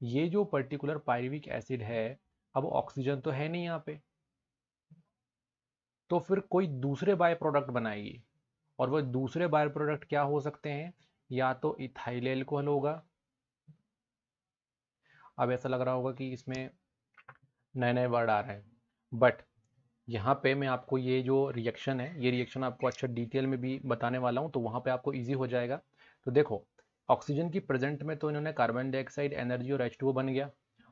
ये जो पर्टिकुलर पायरुविक एसिड है, अब ऑक्सीजन तो है नहीं यहाँ पे, तो फिर कोई दूसरे बाय प्रोडक्ट बनाएगी। और वो दूसरे बाय प्रोडक्ट क्या हो सकते हैं? या तो इथाइल एल्कोहल होगा। अब ऐसा लग रहा होगा कि इसमें नए नए वर्ड आ रहे हैं, बट यहाँ पे मैं आपको ये जो रिएक्शन है, ये रिएक्शन आपको अच्छा डिटेल में भी बताने वाला हूँ, तो वहाँ पे आपको इजी हो जाएगा। तो देखो, ऑक्सीजन की प्रेजेंट में तो इन्होंने कार्बन डाइऑक्साइड, एनर्जी और H2O बन गया।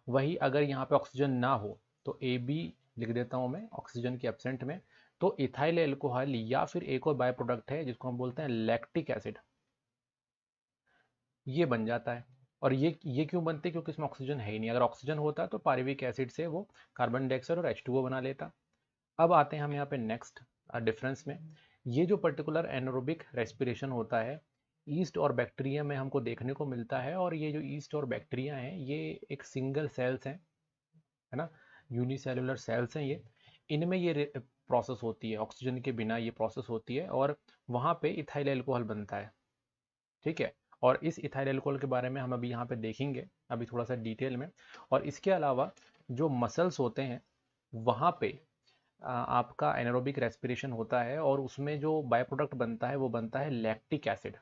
वही अगर यहाँ पे ऑक्सीजन ना हो तो AB लिख देता हूँ मैं ऑक्सीजन के एब्सेंट में, तो इथाइल एल्कोहल या फिर एक और बाय प्रोडक्ट है जिसको हम बोलते हैं लैक्टिक एसिड, ये बन जाता है। और ये क्यों बनते हैं? क्योंकि इसमें ऑक्सीजन है ही नहीं। अगर ऑक्सीजन होता तो पायरुविक एसिड से वो कार्बन डाइऑक्साइड और H2O बना लेता। अब आते हैं हम यहाँ पे नेक्स्ट डिफरेंस में। ये जो पर्टिकुलर एनारोबिक रेस्पिरेशन होता है, ईस्ट और बैक्टीरिया में हमको देखने को मिलता है। और ये जो ईस्ट और बैक्टीरिया हैं, ये एक सिंगल सेल्स हैं, है ना, यूनिसेलुलर सेल्स हैं ये। इनमें ये प्रोसेस होती है, ऑक्सीजन के बिना ये प्रोसेस होती है, और वहाँ पे इथाइल एल्कोहल बनता है। ठीक है, और इस इथाइल एल्कोहल के बारे में हम अभी यहाँ पे देखेंगे अभी थोड़ा सा डिटेल में। और इसके अलावा जो मसल्स होते हैं वहाँ पे आपका एनारोबिक रेस्पिरेशन होता है, और उसमें जो बाय प्रोडक्ट बनता है वो बनता है लैक्टिक एसिड।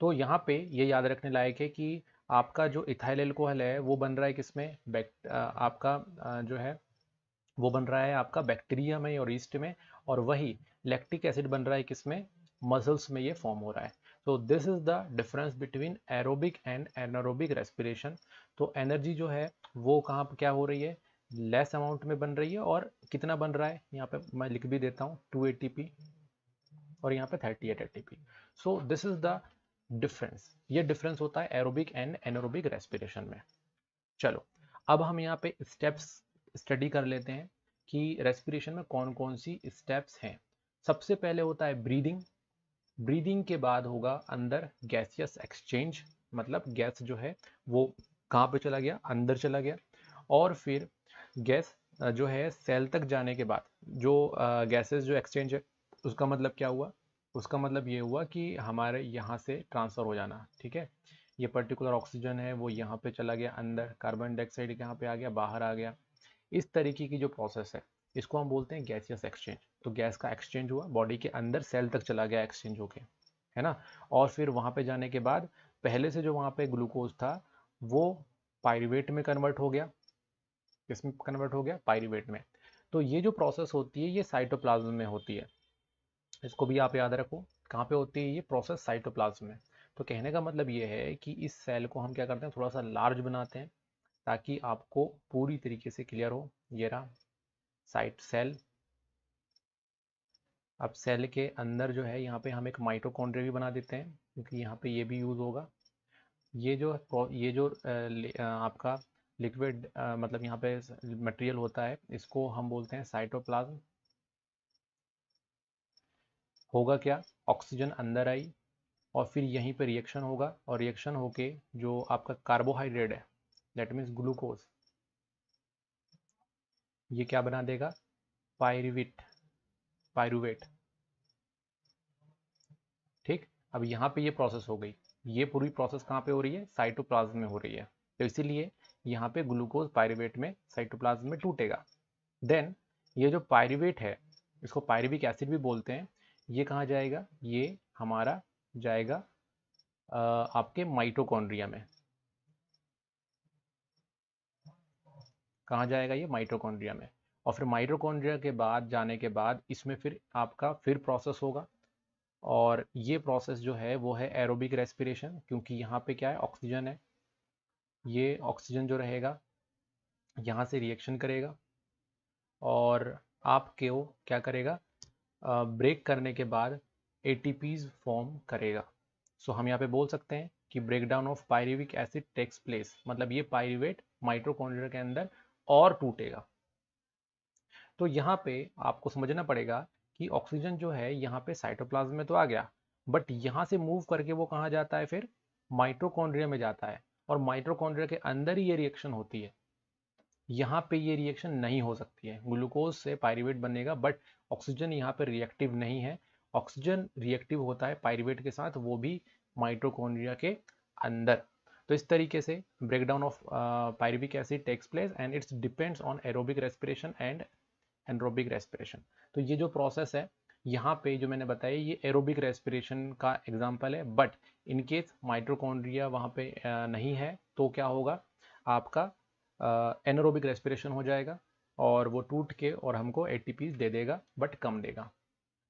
तो यहाँ पे ये याद रखने लायक है कि आपका जो इथाइल एल्कोहल है वो बन रहा है किसमें? आपका जो है वो बन रहा है आपका बैक्टीरिया में और ईस्ट में, और वही लैक्टिक एसिड बन रहा है किसमें? मसल्स में ये फॉर्म हो रहा है। तो this is the difference between aerobic and anaerobic respiration. तो एनर्जी जो है वो कहाँ पर क्या हो रही है? लेस अमाउंट में बन रही है। और कितना बन रहा है यहाँ पे मैं लिख भी देता हूँ, 2 एटीपी, और यहाँ पे 38 ATP. So this is the difference. ये डिफरेंस होता है एरोबिक एंड एनारोबिक रेस्पिरेशन में। चलो अब हम यहाँ पे स्टेप्स स्टडी कर लेते हैं कि रेस्पिरेशन में कौन कौन सी स्टेप्स हैं। सबसे पहले होता है ब्रीदिंग। ब्रीदिंग के बाद होगा अंदर गैसियस एक्सचेंज, मतलब गैस जो है वो कहाँ पे चला गया? अंदर चला गया। और फिर गैस जो है सेल तक जाने के बाद जो गैसेस जो एक्सचेंज है, उसका मतलब क्या हुआ? उसका मतलब ये हुआ कि हमारे यहाँ से ट्रांसफ़र हो जाना। ठीक है, ये पर्टिकुलर ऑक्सीजन है वो यहाँ पे चला गया अंदर, कार्बन डाइऑक्साइड यहाँ पे आ गया, बाहर आ गया। इस तरीके की जो प्रोसेस है इसको हम बोलते हैं गैसियस एक्सचेंज। तो गैस का एक्सचेंज हुआ, बॉडी के अंदर सेल तक चला गया एक्सचेंज होके, है ना। और फिर वहाँ पे जाने के बाद पहले से जो वहाँ पे ग्लूकोज था वो पायरुवेट में कन्वर्ट हो गया। किसमें कन्वर्ट हो गया? पायरुवेट में। तो ये जो प्रोसेस होती है ये साइटोप्लाज्म में होती है। इसको भी आप याद रखो, कहाँ पे होती है ये प्रोसेस? साइटोप्लाज्म में। तो कहने का मतलब ये है कि इस सेल को हम क्या करते हैं? थोड़ा सा लार्ज बनाते हैं ताकि आपको पूरी तरीके से क्लियर हो। ये रहा साइट सेल। अब सेल के अंदर जो है यहाँ पे हम एक माइटोकॉन्ड्रिया भी बना देते हैं, क्योंकि यहाँ पे ये भी यूज़ होगा। ये जो आपका लिक्विड मतलब यहाँ पे मटेरियल होता है, इसको हम बोलते हैं साइटोप्लाज्म। होगा क्या? ऑक्सीजन अंदर आई, और फिर यहीं पे रिएक्शन होगा, और रिएक्शन होके जो आपका कार्बोहाइड्रेट है, दैट मीन्स ग्लूकोज, ये क्या बना देगा? पायरुवेट। पायरुवेट। ठीक, अब यहाँ पे ये प्रोसेस हो गई। ये पूरी प्रोसेस कहाँ पे हो रही है? साइटोप्लाज्म में हो रही है। तो इसीलिए यहाँ पे ग्लूकोज पायरुवेट में साइटोप्लाज्म में टूटेगा। देन ये जो पायरुवेट है इसको पायरुविक एसिड भी बोलते हैं। ये कहाँ जाएगा? ये हमारा जाएगा आपके माइटोकॉन्ड्रिया में। कहाँ जाएगा? ये माइटोकॉन्ड्रिया में। और फिर माइटोकॉन्ड्रिया के बाद जाने के बाद इसमें फिर आपका फिर प्रोसेस होगा, और ये प्रोसेस जो है वो है एरोबिक रेस्पिरेशन, क्योंकि यहाँ पे क्या है, ऑक्सीजन है। ये ऑक्सीजन जो रहेगा यहाँ से रिएक्शन करेगा और आपको क्या करेगा, ब्रेक करने के बाद एटीपीज फॉर्म करेगा। सो हम यहाँ पे बोल सकते हैं कि breakdown of pyruvic acid takes place, मतलब ये पायरुवेट माइटोकॉन्ड्रिया के अंदर और टूटेगा। तो यहाँ पे आपको समझना पड़ेगा कि ऑक्सीजन जो है यहाँ पे साइटोप्लाज्म में तो आ गया, बट यहाँ से मूव करके वो कहाँ जाता है, फिर माइटोकॉन्ड्रिया में जाता है, और माइटोकॉन्ड्रिया के अंदर ही ये रिएक्शन होती है। यहाँ पे ये रिएक्शन नहीं हो सकती है, ग्लूकोज से पायरुवेट बनेगा, बट ऑक्सीजन यहाँ पे रिएक्टिव नहीं है। ऑक्सीजन रिएक्टिव होता है पायरुवेट के साथ, वो भी माइटोकॉन्ड्रिया के अंदर। तो इस तरीके से breakdown of pyruvic acid takes place and it's depends on aerobic respiration and anaerobic respiration. तो ये जो प्रोसेस है यहाँ पे जो मैंने बताया, ये एरोबिक रेस्पिरेशन का एग्जाम्पल है, बट इनकेस माइटोकॉन्ड्रिया वहाँ पे नहीं है तो क्या होगा, आपका एनरोबिक रेस्पिरेशन हो जाएगा और वो टूट के और हमको एटीपीज दे देगा, बट कम देगा।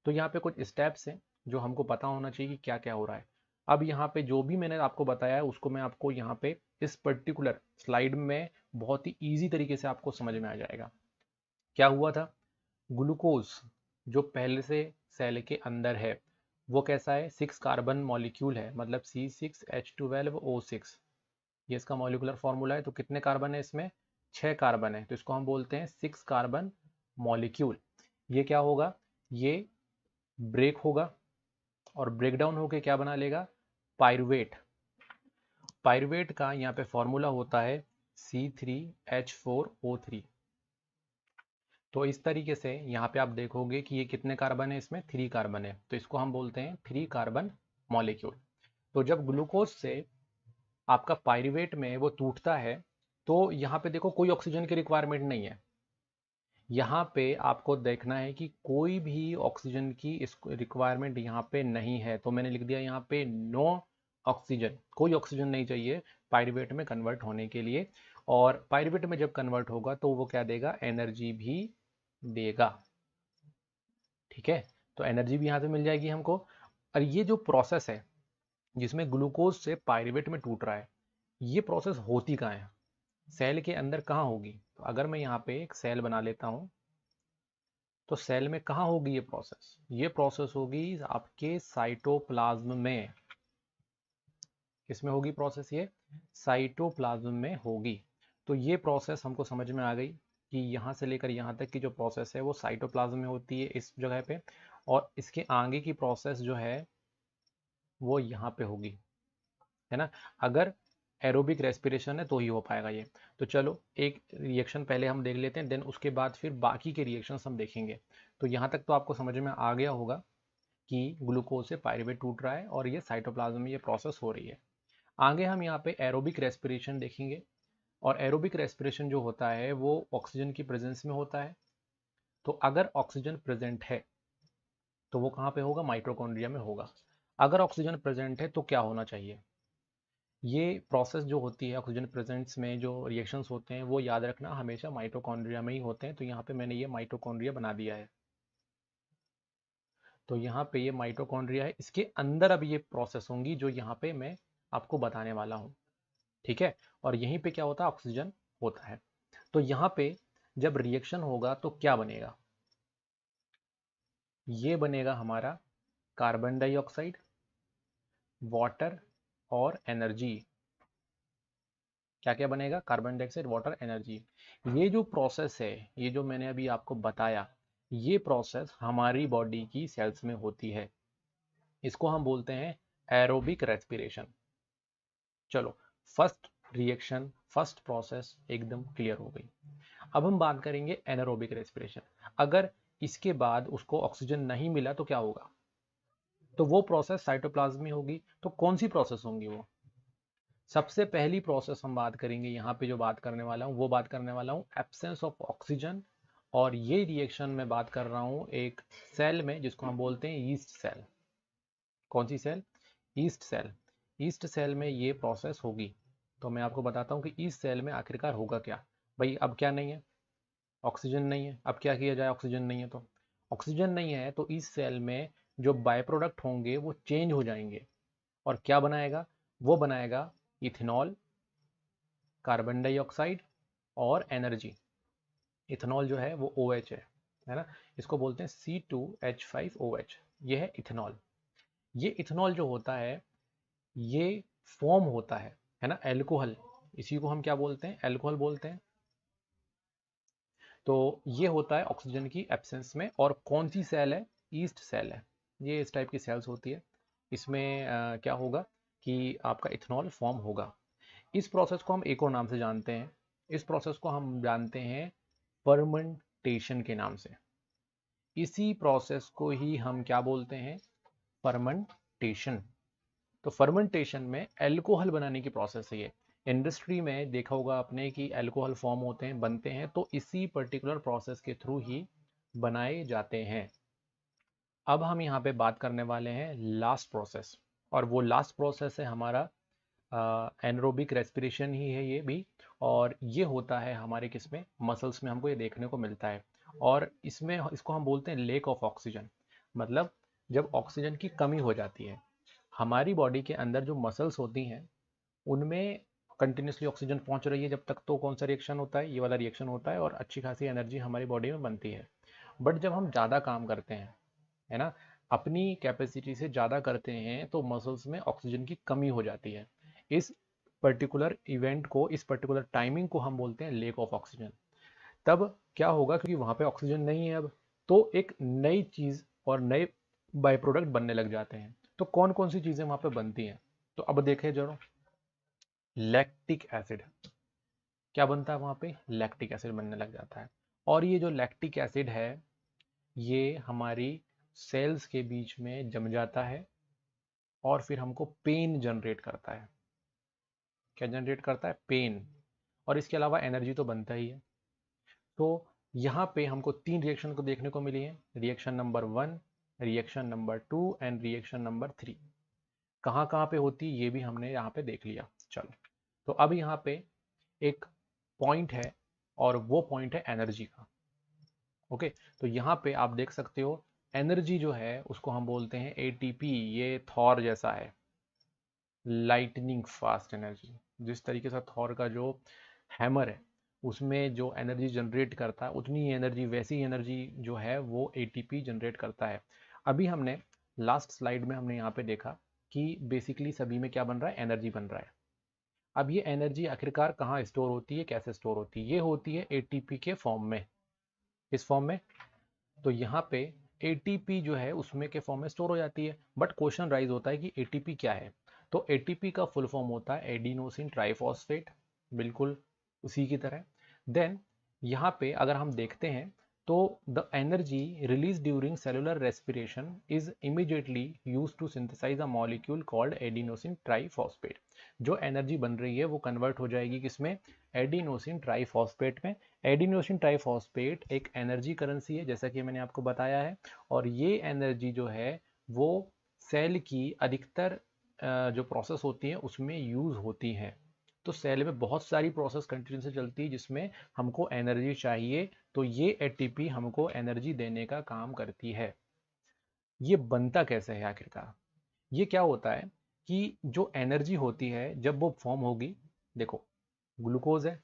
तो यहाँ पे कुछ स्टेप्स हैं जो हमको पता होना चाहिए कि क्या क्या हो रहा है। अब यहाँ पे जो भी मैंने आपको बताया है उसको मैं आपको यहाँ पे इस पर्टिकुलर स्लाइड में बहुत ही ईजी तरीके से आपको समझ में आ जाएगा। क्या हुआ था, ग्लूकोज जो पहले से सेल के अंदर है वो कैसा है, 6 कार्बन मॉलिक्यूल है, मतलब C6H12O6, ये इसका मॉलिक्यूलर फॉर्मूला है। तो कितने कार्बन है इसमें, 6 कार्बन है, तो इसको हम बोलते हैं 6 कार्बन मॉलिक्यूल। ये क्या होगा, ये ब्रेक होगा और ब्रेकडाउन होके क्या बना लेगा, पायरुवेट। पायरुवेट का यहाँ पे फॉर्मूला होता है C3H4O3। तो इस तरीके से यहाँ पे आप देखोगे कि ये कितने कार्बन है, इसमें 3 कार्बन है, तो इसको हम बोलते हैं 3 कार्बन मॉलिक्यूल। तो जब ग्लूकोज से आपका पायरुवेट में वो टूटता है तो यहाँ पे देखो कोई ऑक्सीजन की रिक्वायरमेंट नहीं है। यहाँ पे आपको देखना है कि कोई भी ऑक्सीजन की रिक्वायरमेंट यहाँ पे नहीं है, तो मैंने लिख दिया यहाँ पे नो ऑक्सीजन, कोई ऑक्सीजन नहीं चाहिए पायरुवेट में कन्वर्ट होने के लिए। और पायरुवेट में जब कन्वर्ट होगा तो वो क्या देगा, एनर्जी भी देगा। ठीक है, तो एनर्जी भी यहाँ से मिल जाएगी हमको। और ये जो प्रोसेस है जिसमें ग्लूकोज से पायरुवेट में टूट रहा है, ये प्रोसेस होती कहाँ है, सेल के अंदर कहाँ होगी। तो अगर मैं यहाँ पे एक सेल बना लेता हूँ तो सेल में कहाँ होगी ये प्रोसेस होगी आपके साइटोप्लाज्म में। किसमें होगी प्रोसेस, ये साइटोप्लाज्म में होगी। तो ये प्रोसेस हमको समझ में आ गई कि यहाँ से लेकर यहाँ तक की जो प्रोसेस है वो साइटोप्लाज्म में होती है इस जगह पे, और इसके आगे की प्रोसेस जो है वो यहाँ पे होगी, है ना। अगर एरोबिक रेस्पिरेशन है तो ही हो पाएगा ये। तो चलो एक रिएक्शन पहले हम देख लेते हैं, देन उसके बाद फिर बाकी के रिएक्शंस हम देखेंगे। तो यहाँ तक तो आपको समझ में आ गया होगा कि ग्लूकोज से पायरुवेट टूट रहा है और ये साइटोप्लाज्म में ये प्रोसेस हो रही है। आगे हम यहाँ पे एरोबिक रेस्पिरेशन देखेंगे, और एरोबिक रेस्पिरेशन जो होता है वो ऑक्सीजन की प्रेजेंस में होता है। तो अगर ऑक्सीजन प्रेजेंट है तो वो कहाँ पे होगा, माइटोकॉन्ड्रिया में होगा। अगर ऑक्सीजन प्रेजेंट है तो क्या होना चाहिए, ये प्रोसेस जो होती है ऑक्सीजन प्रेजेंस में जो रिएक्शंस होते हैं वो याद रखना हमेशा माइटोकॉन्ड्रिया में ही होते हैं। तो यहाँ पे मैंने ये माइटोकॉन्ड्रिया बना दिया है। तो यहाँ पे ये माइटोकॉन्ड्रिया है, इसके अंदर अब ये प्रोसेस होंगी जो यहाँ पे मैं आपको बताने वाला हूँ। ठीक है, और यहीं पे क्या होता है, ऑक्सीजन होता है। तो यहाँ पे जब रिएक्शन होगा तो क्या बनेगा, ये बनेगा हमारा कार्बन डाइऑक्साइड, वाटर और एनर्जी। क्या क्या बनेगा, कार्बन डाइऑक्साइड, वाटर, एनर्जी। ये जो प्रोसेस है, ये जो मैंने अभी आपको बताया, ये प्रोसेस हमारी बॉडी की सेल्स में होती है। इसको हम बोलते हैं एरोबिक रेस्पिरेशन। चलो, फर्स्ट रिएक्शन, फर्स्ट प्रोसेस एकदम क्लियर हो गई। अब हम बात करेंगे एनारोबिक रेस्पिरेशन। अगर इसके बाद उसको ऑक्सीजन नहीं मिला तो क्या होगा, तो वो प्रोसेस साइटोप्लाज्म में होगी। तो कौन सी प्रोसेस होंगी वो, सबसे पहली प्रोसेस हम बात करेंगे यहाँ पे, जो बात करने वाला हूँ वो बात करने वाला हूँ एब्सेंस ऑफ ऑक्सीजन। और ये रिएक्शन में बात कर रहा हूँ एक सेल में जिसको हम बोलते हैं ईस्ट सेल। कौन सी cell, yeast cell. Yeast cell में ये प्रोसेस होगी। तो मैं आपको बताता हूँ कि ईस्ट सेल में आखिरकार होगा क्या। भाई अब क्या नहीं है, ऑक्सीजन नहीं है, अब क्या किया जाए, ऑक्सीजन नहीं है तो, ऑक्सीजन नहीं है तो इस सेल में जो बाय प्रोडक्ट होंगे वो चेंज हो जाएंगे, और क्या बनाएगा, वो बनाएगा इथेनॉल, कार्बन डाइऑक्साइड और एनर्जी। इथेनॉल जो है वो OH है ना, इसको बोलते हैं C2H5OH, ये है इथेनॉल। ये इथेनॉल जो होता है ये फॉर्म होता है ना, एल्कोहल, इसी को हम क्या बोलते हैं, एल्कोहल बोलते हैं। तो ये होता है ऑक्सीजन की एब्सेंस में, और कौन सी सेल है, ईस्ट सेल है, ये इस टाइप की सेल्स होती है। इसमें क्या होगा कि आपका इथेनॉल फॉर्म होगा। इस प्रोसेस को हम एक और नाम से जानते हैं, इस प्रोसेस को हम जानते हैं फर्मेंटेशन के नाम से। इसी प्रोसेस को ही हम क्या बोलते हैं, फर्मेंटेशन। तो फर्मेंटेशन में एल्कोहल बनाने की प्रोसेस है ये। इंडस्ट्री में देखा होगा आपने कि एल्कोहल फॉर्म होते हैं, बनते हैं, तो इसी पर्टिकुलर प्रोसेस के थ्रू ही बनाए जाते हैं। अब हम यहाँ पे बात करने वाले हैं लास्ट प्रोसेस, और वो लास्ट प्रोसेस है हमारा एनरोबिक रेस्पिरेशन ही है ये भी। और ये होता है हमारे किसमें, मसल्स में हमको ये देखने को मिलता है। और इसमें इसको हम बोलते हैं लेक ऑफ ऑक्सीजन, मतलब जब ऑक्सीजन की कमी हो जाती है। हमारी बॉडी के अंदर जो मसल्स होती हैं उनमें कंटिन्यूसली ऑक्सीजन पहुंच रही है जब तक, तो कौन सा रिएक्शन होता है, ये वाला रिएक्शन होता है, और अच्छी खासी एनर्जी हमारी बॉडी में बनती है। बट जब हम ज़्यादा काम करते हैं, है ना, अपनी कैपेसिटी से ज़्यादा करते हैं, तो मसल्स में ऑक्सीजन की कमी हो जाती है। इस पर्टिकुलर इवेंट को, इस पर्टिकुलर टाइमिंग को हम बोलते हैं लेक ऑफ ऑक्सीजन। तब क्या होगा, क्योंकि वहाँ पे ऑक्सीजन नहीं है अब, तो एक नई चीज़ और नए बाय प्रोडक्ट बनने लग जाते हैं। तो कौन कौन सी चीज़ें वहाँ पे बनती हैं, तो अब देखें जरा। लैक्टिक एसिड, क्या बनता है वहाँ पे, लैक्टिक एसिड बनने लग जाता है। और ये जो लैक्टिक एसिड है ये हमारी सेल्स के बीच में जम जाता है, और फिर हमको पेन जनरेट करता है। क्या जनरेट करता है, पेन। और इसके अलावा एनर्जी तो बनता ही है। तो यहाँ पे हमको 3 रिएक्शन को देखने को मिली है, reaction number 1, reaction number 2 and reaction number 3। कहाँ कहाँ पे होती है ये भी हमने यहाँ पे देख लिया। चलो, तो अब यहाँ पे एक पॉइंट है, और वो पॉइंट है एनर्जी का। ओके, तो यहाँ पे आप देख सकते हो एनर्जी जो है उसको हम बोलते हैं ATP। ये थॉर जैसा है, लाइटनिंग फास्ट एनर्जी। जिस तरीके से थॉर का जो हैमर है उसमें जो एनर्जी जनरेट करता है, उतनी एनर्जी, वैसी एनर्जी जो है वो ATP जनरेट करता है। अभी हमने लास्ट स्लाइड में हमने यहाँ पे देखा कि बेसिकली सभी में क्या बन रहा है, एनर्जी बन रहा है। अब ये एनर्जी आखिरकार कहाँ स्टोर होती है, कैसे स्टोर होती है, ये होती है ATP के फॉर्म में। इस फॉर्म में, तो यहाँ पे ATP जो है उसमें के फॉर्म में स्टोर हो जाती है। बट क्वेश्चन राइज होता है कि ATP क्या है। तो ATP का फुल फॉर्म होता है एडिनोसिन ट्राइफॉस्फेट, बिल्कुल उसी की तरह। देन यहाँ पे अगर हम देखते हैं तो the energy release during cellular respiration is immediately use to synthesise a molecule called adenosine triphosphate. जो एनर्जी बन रही है वो कन्वर्ट हो जाएगी किसमें, एडिनोसिन ट्राइफॉस्फेट में। एडिनोसिन ट्राइफॉस्फेट एक एनर्जी करेंसी है जैसा कि मैंने आपको बताया है, और ये एनर्जी जो है वो सेल की अधिकतर जो प्रोसेस होती है उसमें यूज होती है। तो सेल में बहुत सारी प्रोसेस कंटिन्यू से चलती है जिसमें हमको एनर्जी चाहिए, तो ये ATP हमको एनर्जी देने का काम करती है। ये बनता कैसे है आखिरकार, ये क्या होता है कि जो एनर्जी होती है जब वो फॉर्म होगी, देखो ग्लूकोज है,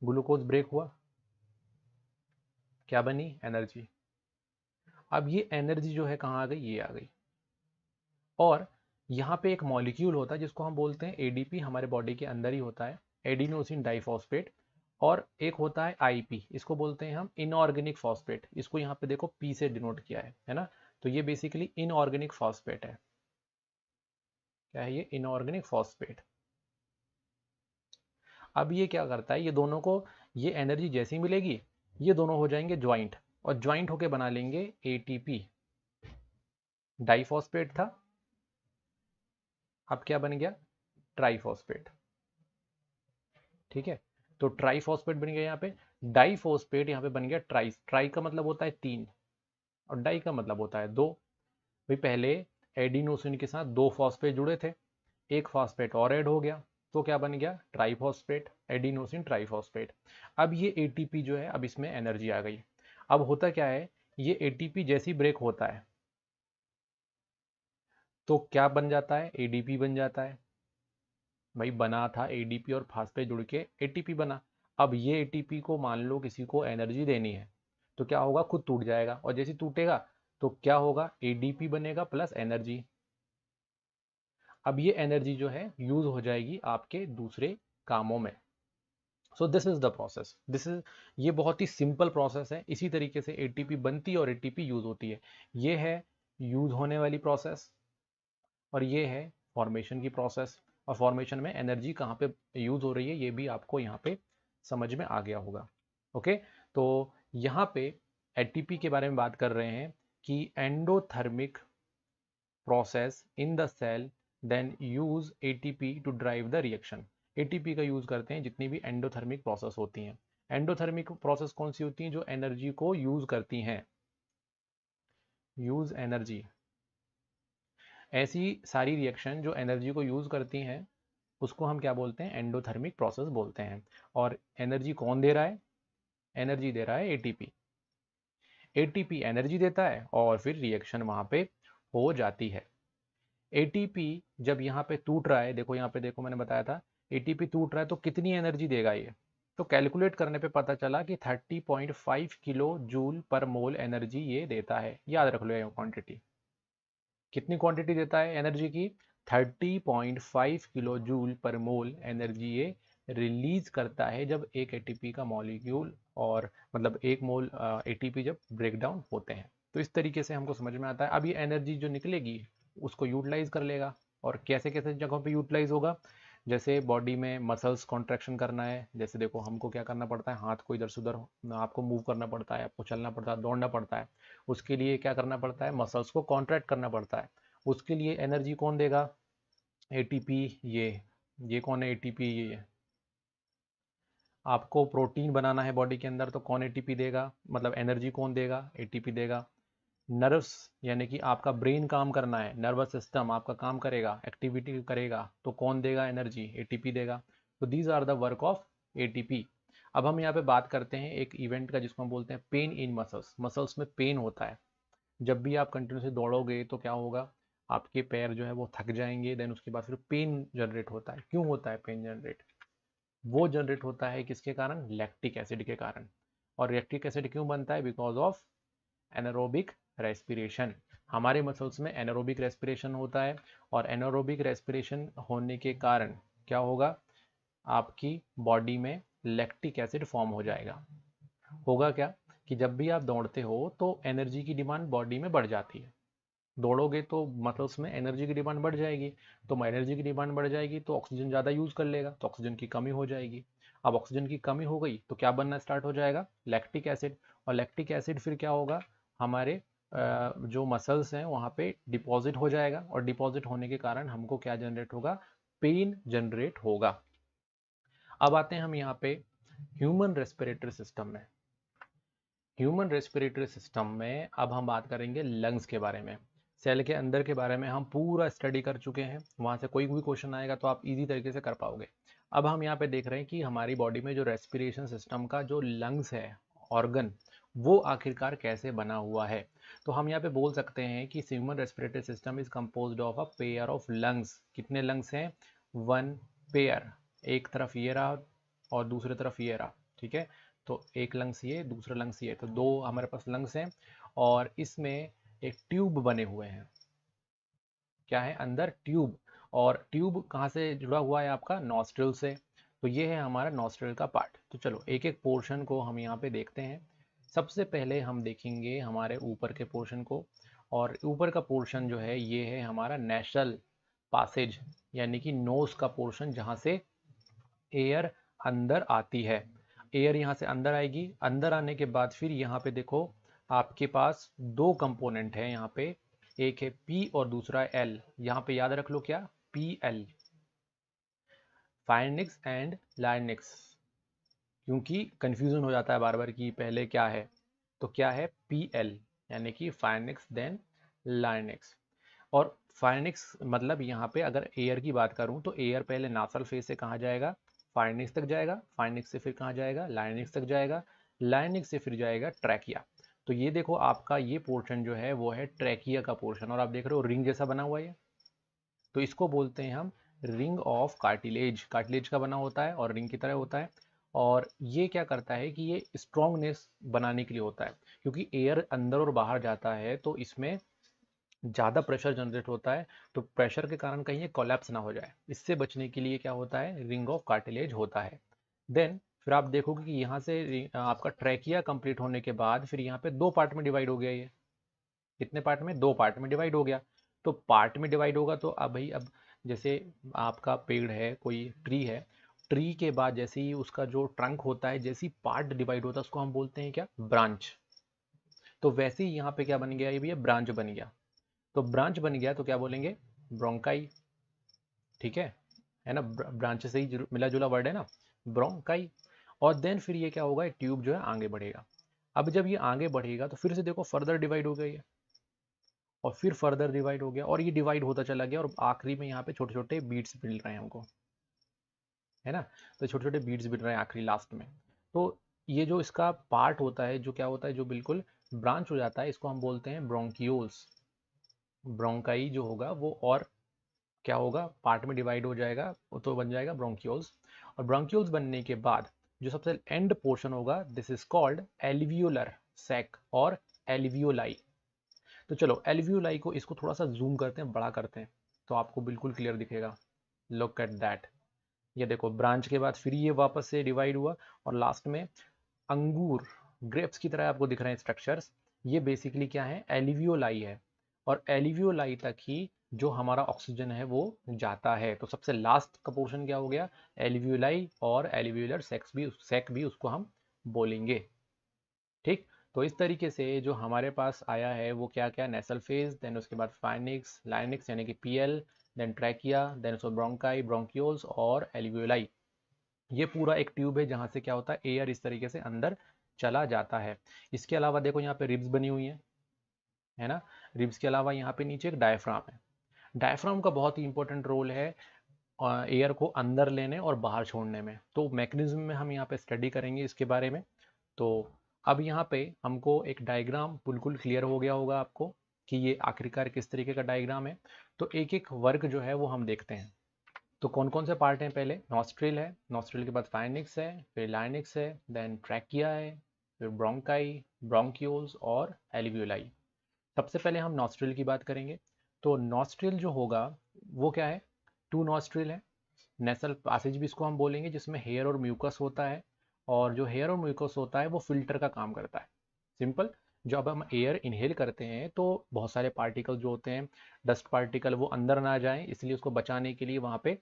ग्लूकोज ब्रेक हुआ, क्या बनी, एनर्जी। अब ये एनर्जी जो है कहाँ आ गई, ये आ गई। और यहाँ पे एक मॉलिक्यूल होता है जिसको हम बोलते हैं ADP, हमारे बॉडी के अंदर ही होता है, एडिनोसिन डाइफॉस्फेट। और एक होता है IP, इसको बोलते हैं हम इनऑर्गेनिक फॉस्फेट। इसको यहाँ पे देखो P से डिनोट किया है ना। तो ये बेसिकली इनऑर्गेनिक फॉस्फेट है। क्या है ये, इनऑर्गेनिक फॉस्फेट। अब ये क्या करता है, ये दोनों को ये एनर्जी जैसी मिलेगी, ये दोनों हो जाएंगे ज्वाइंट, और ज्वाइंट होके बना लेंगे ATP। डाइफॉस्फेट था, अब क्या बन गया, ट्राइफॉस्फेट। ठीक है, तो ट्राइफॉस्फेट बन गया यहाँ पे। डाइफॉस्फेट यहाँ पे बन गया ट्राई। ट्राई का मतलब होता है 3, और डाई का मतलब होता है 2। भाई पहले एडिनोसिन के साथ 2 फॉस्फेट जुड़े थे, एक फॉस्फेट और ऐड हो गया, तो क्या बन गया, ट्राइफॉस्फेट, एडिनोसिन ट्राइफॉस्फेट। अब ये एटीपी जो है, अब इसमें एनर्जी आ गई। अब होता क्या है, ये एटीपी जैसी ब्रेक होता है तो क्या बन जाता है, एडीपी बन जाता है। भाई बना था एडीपी और फास्फेट जुड़ के एटीपी बना। अब ये एटीपी को मान लो किसी को एनर्जी देनी है तो क्या होगा, खुद टूट जाएगा, और जैसे टूटेगा तो क्या होगा, एडीपी बनेगा प्लस एनर्जी। अब ये एनर्जी जो है यूज हो जाएगी आपके दूसरे कामों में। So this is the process, this is, ये बहुत ही सिंपल प्रोसेस है। इसी तरीके से एटीपी बनती है और एटीपी यूज होती है। ये है यूज होने वाली प्रोसेस और ये है फॉर्मेशन की प्रोसेस। और फॉर्मेशन में एनर्जी कहाँ पे यूज हो रही है ये भी आपको यहाँ पे समझ में आ गया होगा। ओके, तो यहाँ पे एटीपी के बारे में बात कर रहे हैं कि endothermic process in the cell then use ATP to drive the reaction. ATP का यूज करते हैं जितनी भी एंडोथर्मिक प्रोसेस होती हैं। एंडोथर्मिक प्रोसेस कौन सी होती हैं, जो एनर्जी को यूज करती हैं, यूज एनर्जी। ऐसी सारी रिएक्शन जो एनर्जी को यूज करती हैं उसको हम क्या बोलते हैं, एंडोथर्मिक प्रोसेस बोलते हैं। और एनर्जी कौन दे रहा है, एनर्जी दे रहा है एटीपी। एटीपी एनर्जी देता है और फिर रिएक्शन वहां पे हो जाती है। एटीपी जब यहाँ पे टूट रहा है, देखो यहाँ पे देखो मैंने बताया था एटीपी टूट रहा है तो कितनी एनर्जी देगा ये, तो कैलकुलेट करने पे पता चला कि 30.5 किलो जूल पर मोल एनर्जी ये देता है। याद रख लो ये क्वांटिटी, कितनी क्वांटिटी देता है एनर्जी की, 30.5 किलो जूल पर मोल एनर्जी ये रिलीज करता है जब एक एटीपी का मॉलिक्यूल, और मतलब एक मोल एटीपी जब ब्रेक डाउन होते हैं। तो इस तरीके से हमको समझ में आता है। अब ये एनर्जी जो निकलेगी उसको यूटिलाइज कर लेगा। और कैसे कैसे जगहों पे यूटिलाइज होगा, जैसे बॉडी में मसल्स कॉन्ट्रैक्शन करना है, जैसे देखो हमको क्या करना पड़ता है, हाथ को इधर से उधर आपको मूव करना पड़ता है, आपको चलना पड़ता है, दौड़ना पड़ता है। उसके लिए क्या करना पड़ता है, मसल्स को कॉन्ट्रैक्ट करना पड़ता है। उसके लिए एनर्जी कौन देगा, एटीपी। ये कौन है, एटीपी ये। आपको प्रोटीन बनाना है बॉडी के अंदर तो कौन एटीपी देगा, मतलब एनर्जी कौन देगा, एटीपी देगा। नर्व्स यानी कि आपका ब्रेन काम करना है, नर्वस सिस्टम आपका काम करेगा, एक्टिविटी करेगा, तो कौन देगा एनर्जी, एटीपी देगा। तो these are the work of ATP. अब हम यहाँ पे बात करते हैं एक इवेंट का जिसको हम बोलते हैं पेन इन मसल्स। मसल्स में पेन होता है, जब भी आप कंटिन्यूसली दौड़ोगे तो क्या होगा, आपके पैर जो है वो थक जाएंगे, देन उसके बाद फिर पेन जनरेट होता है। क्यों होता है पेन जनरेट, वो जनरेट होता है किसके कारण, लैक्टिक एसिड के कारण। और लैक्टिक एसिड क्यों बनता है, बिकॉज ऑफ एनारोबिक रेस्पिरेशन। हमारे मसल्स में एनारोबिक रेस्पिरेशन होता है, और एनारोबिक रेस्पिरेशन होने के कारण क्या होगा, आपकी बॉडी में लैक्टिक एसिड फॉर्म हो जाएगा। होगा क्या कि जब भी आप दौड़ते हो तो एनर्जी की डिमांड बॉडी में बढ़ जाती है। दौड़ोगे तो मसल्स में एनर्जी की डिमांड बढ़ जाएगी, तो एनर्जी की डिमांड बढ़ जाएगी तो ऑक्सीजन ज़्यादा यूज कर लेगा, तो ऑक्सीजन की कमी हो जाएगी। अब ऑक्सीजन की कमी हो गई तो क्या बनना स्टार्ट हो जाएगा, लैक्टिक एसिड। और लैक्टिक एसिड फिर क्या होगा, हमारे जो मसल्स हैं वहाँ पे डिपॉजिट हो जाएगा, और डिपॉजिट होने के कारण हमको क्या जनरेट होगा, पेन जनरेट होगा। अब आते हैं हम यहाँ पे ह्यूमन रेस्पिरेटरी सिस्टम में। ह्यूमन रेस्पिरेटरी सिस्टम में अब हम बात करेंगे लंग्स के बारे में। सेल के अंदर के बारे में हम पूरा स्टडी कर चुके हैं, वहाँ से कोई भी क्वेश्चन आएगा तो आप इजी तरीके से कर पाओगे। अब हम यहाँ पे देख रहे हैं कि हमारी बॉडी में जो रेस्पिरेशन सिस्टम का जो लंग्स है ऑर्गन, वो आखिरकार कैसे बना हुआ है। तो हम यहाँ पे बोल सकते हैं कि human respiratory system is composed of a pair of lungs. कितने लंग्स हैं, वन पेयर, एक तरफ ये रहा और दूसरी तरफ ये रहा, ठीक है। तो एक लंग्स ये, दूसरा लंग्स ये, तो दो हमारे पास लंग्स हैं। और इसमें एक ट्यूब बने हुए हैं, क्या है अंदर, ट्यूब। और ट्यूब कहाँ से जुड़ा हुआ है आपका, नॉस्ट्रिल से। तो ये है हमारा नॉस्ट्रिल का पार्ट। तो चलो एक एक पोर्शन को हम यहाँ पे देखते हैं। सबसे पहले हम देखेंगे हमारे ऊपर के पोर्शन को, और ऊपर का पोर्शन जो है ये है हमारा नेशनल पासेज, यानी कि नोज का पोर्शन, जहाँ से एयर अंदर आती है। एयर यहाँ से अंदर आएगी, अंदर आने के बाद फिर यहाँ पे देखो आपके पास दो कंपोनेंट है यहाँ पे, एक है पी और दूसरा है एल। यहाँ पे याद रख लो क्या, पी एल, फाइनिक्स एंड लाइनिक्स, क्योंकि कंफ्यूजन हो जाता है बार बार कि पहले क्या है। तो क्या है, पी एल यानी कि फाइनिक्स देन लाइनिक्स। और फाइनिक्स मतलब यहाँ पे अगर एयर की बात करूँ तो एयर पहले नासल फेज से कहाँ जाएगा, फाइनिक्स तक जाएगा, फाइनिक्स से फिर कहाँ जाएगा, लाइनिक्स तक जाएगा, लाइनिक्स से फिर जाएगा ट्रैकिया। तो ये देखो आपका ये पोर्शन जो है वो है ट्रैकिया का पोर्शन, और आप देख रहे हो रिंग जैसा बना हुआ है, तो इसको बोलते हैं हम रिंग ऑफ कार्टिलेज। कार्टिलेज का बना होता है और रिंग की तरह होता है, और ये क्या करता है कि ये स्ट्रॉन्गनेस बनाने के लिए होता है, क्योंकि एयर अंदर और बाहर जाता है तो इसमें ज़्यादा प्रेशर जनरेट होता है, तो प्रेशर के कारण कहीं ये कोलैप्स ना हो जाए, इससे बचने के लिए क्या होता है, रिंग ऑफ कार्टिलेज होता है। देन फिर आप देखोगे कि यहाँ से आपका ट्रैकिया कंप्लीट होने के बाद फिर यहाँ पे दो पार्ट में डिवाइड हो गया ये। कितने पार्ट में, दो पार्ट में डिवाइड हो गया। तो पार्ट में डिवाइड होगा तो अब भाई अब जैसे आपका पेड़ है, कोई ट्री है, ट्री के बाद जैसे ही उसका जो ट्रंक होता है, जैसे ही पार्ट डिवाइड होता है उसको हम बोलते हैं क्या, ब्रांच। तो वैसे ही यहाँ पे क्या बन गया, ये भी ब्रांच बन गया। तो ब्रांच बन गया तो क्या बोलेंगे, ब्रोंकाई। ठीक है ना, ब्रांच से ही मिला जुला वर्ड है ना, ब्रोंकाई। और देन फिर ये क्या होगा, ट्यूब जो है आगे बढ़ेगा। अब जब ये आगे बढ़ेगा तो फिर से देखो फर्दर डिवाइड हो गई है, और फिर फर्दर डिवाइड हो गया, और ये डिवाइड होता चला गया, और आखिरी में यहाँ पे छोटे छोटे बीट्स मिल रहे हैं हमको, है ना। तो छोटे छोटे बीट्स मिल रहे हैं आखिरी लास्ट में। तो ये जो इसका पार्ट होता है, जो क्या होता है, जो बिल्कुल ब्रांच हो जाता है, इसको हम बोलते हैं ब्रोंकियोल्स। ब्रोंकाई जो होगा वो और क्या होगा, पार्ट में डिवाइड हो जाएगा, वो तो बन जाएगा ब्रोंकियोल्स। और ब्रोंकियोल्स बनने के बाद जो सबसे एंड पोर्शन होगा, this is called alveolar sac और एल्वियोलाई। तो चलो एल्वियोलाई को इसको थोड़ा सा जूम करते हैं, बड़ा करते हैं, तो आपको बिल्कुल क्लियर दिखेगा। Look at that. ये देखो ब्रांच के बाद फिर ये वापस से डिवाइड हुआ, और लास्ट में अंगूर, ग्रेप्स की तरह आपको दिख रहे हैं स्ट्रक्चर्स। ये बेसिकली क्या है, एल्वियोलाई है, और एल्वियोलाई तक ही जो हमारा ऑक्सीजन है वो जाता है। तो सबसे लास्ट का पोर्शन क्या हो गया, एल्वियोलाई, और एल्वियोलर सेक भी उसको हम बोलेंगे। ठीक। तो इस तरीके से जो हमारे पास आया है वो क्या क्या, नेसल फेज, देन उसके बाद फाइनिक्स, लाइनिक्स यानी कि पीएल, देन ट्रैकिया, देन उसको ब्रोंकाई, ब्रोंकियोल्स और एल्वियोलाई। ये पूरा एक ट्यूब है जहाँ से क्या होता है, एयर इस तरीके से अंदर चला जाता है। इसके अलावा देखो यहाँ पे रिब्स बनी हुई है ना। रिब्स के अलावा यहाँ पे नीचे एक डायफ्राम है। डायफ्राम का बहुत ही इंपॉर्टेंट रोल है एयर को अंदर लेने और बाहर छोड़ने में। तो मैकेनिज्म में हम यहाँ पे स्टडी करेंगे इसके बारे में। तो अब यहाँ पे हमको एक डायग्राम बिल्कुल क्लियर हो गया होगा आपको कि ये आखिरकार किस तरीके का डायग्राम है। तो एक एक वर्क जो है वो हम देखते हैं। तो कौन कौन से पार्ट हैं, पहले नॉस्ट्रिल है, नॉस्ट्रिल के बाद फाइनिक्स है, फिर लाइनिक्स है, देन ट्रैकिया है, फिर ब्रोंकाई, ब्रोंक्यूल्स और एल्वियोलाई। सबसे पहले हम नॉस्ट्रिल की बात करेंगे। तो नॉस्ट्रिल जो होगा वो क्या है, टू नॉस्ट्रिल है, नेसल पैसेज भी इसको हम बोलेंगे, जिसमें हेयर और म्यूकस होता है, और जो हेयर और म्यूकस होता है वो फिल्टर का काम करता है। सिंपल। जब हम एयर इनहेल करते हैं तो बहुत सारे पार्टिकल जो होते हैं, डस्ट पार्टिकल, वो अंदर ना जाएं, इसलिए उसको बचाने के लिए वहाँ पे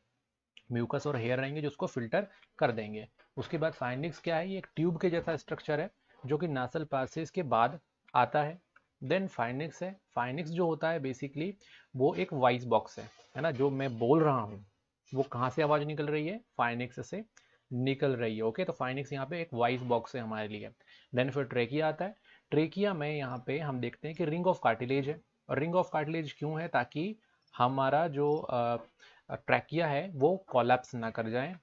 म्यूकस और हेयर रहेंगे जो उसको फिल्टर कर देंगे। उसके बाद फाइनिक्स क्या है, ये एक ट्यूब के जैसा स्ट्रक्चर है जो कि नासल पैसेज के बाद आता है। देन फाइनिक्स है, फाइनिक्स जो होता है बेसिकली वो एक वॉइस बॉक्स है ना, जो मैं बोल रहा हूँ वो कहाँ से आवाज़ निकल रही है, फाइनिक्स से निकल रही है। ओके, तो फाइनिक्स यहाँ पे एक वॉइस बॉक्स है हमारे लिए। देन फिर ट्रेकिया आता है। ट्रेकिया में यहाँ पे हम देखते हैं कि रिंग ऑफ कार्टिलेज है, और रिंग ऑफ कार्टिलेज क्यों है, ताकि हमारा जो ट्रैकिया है वो कोलैप्स ना कर जाए,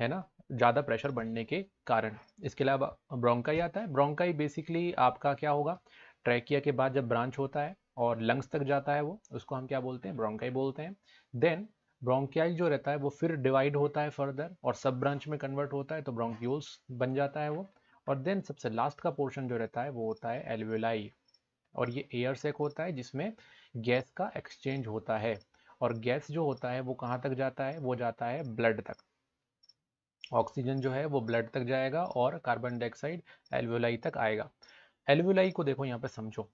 है ना, ज़्यादा प्रेशर बढ़ने के कारण। इसके अलावा ब्रोंकाई आता है। ब्रोंकाई बेसिकली आपका क्या होगा, ट्रैकिया के बाद जब ब्रांच होता है और लंग्स तक जाता है, वो उसको हम क्या बोलते हैं, ब्रोंकाई बोलते हैं। देन ब्रोंकियाई जो रहता है वो फिर डिवाइड होता है फर्दर और सब ब्रांच में कन्वर्ट होता है, तो ब्रोंक्यूल्स बन जाता है वो। और देन सबसे लास्ट का पोर्शन जो रहता है वो होता है एल्वियोलाई, और ये एयर सेक होता है जिसमें गैस का एक्सचेंज होता है, और गैस जो होता है वो कहाँ तक जाता है, वो जाता है ब्लड तक। ऑक्सीजन जो है वो ब्लड तक जाएगा और कार्बन डाइऑक्साइड एल्वियोलाई तक आएगा। एल्वियोलाई को देखो यहाँ पे समझो,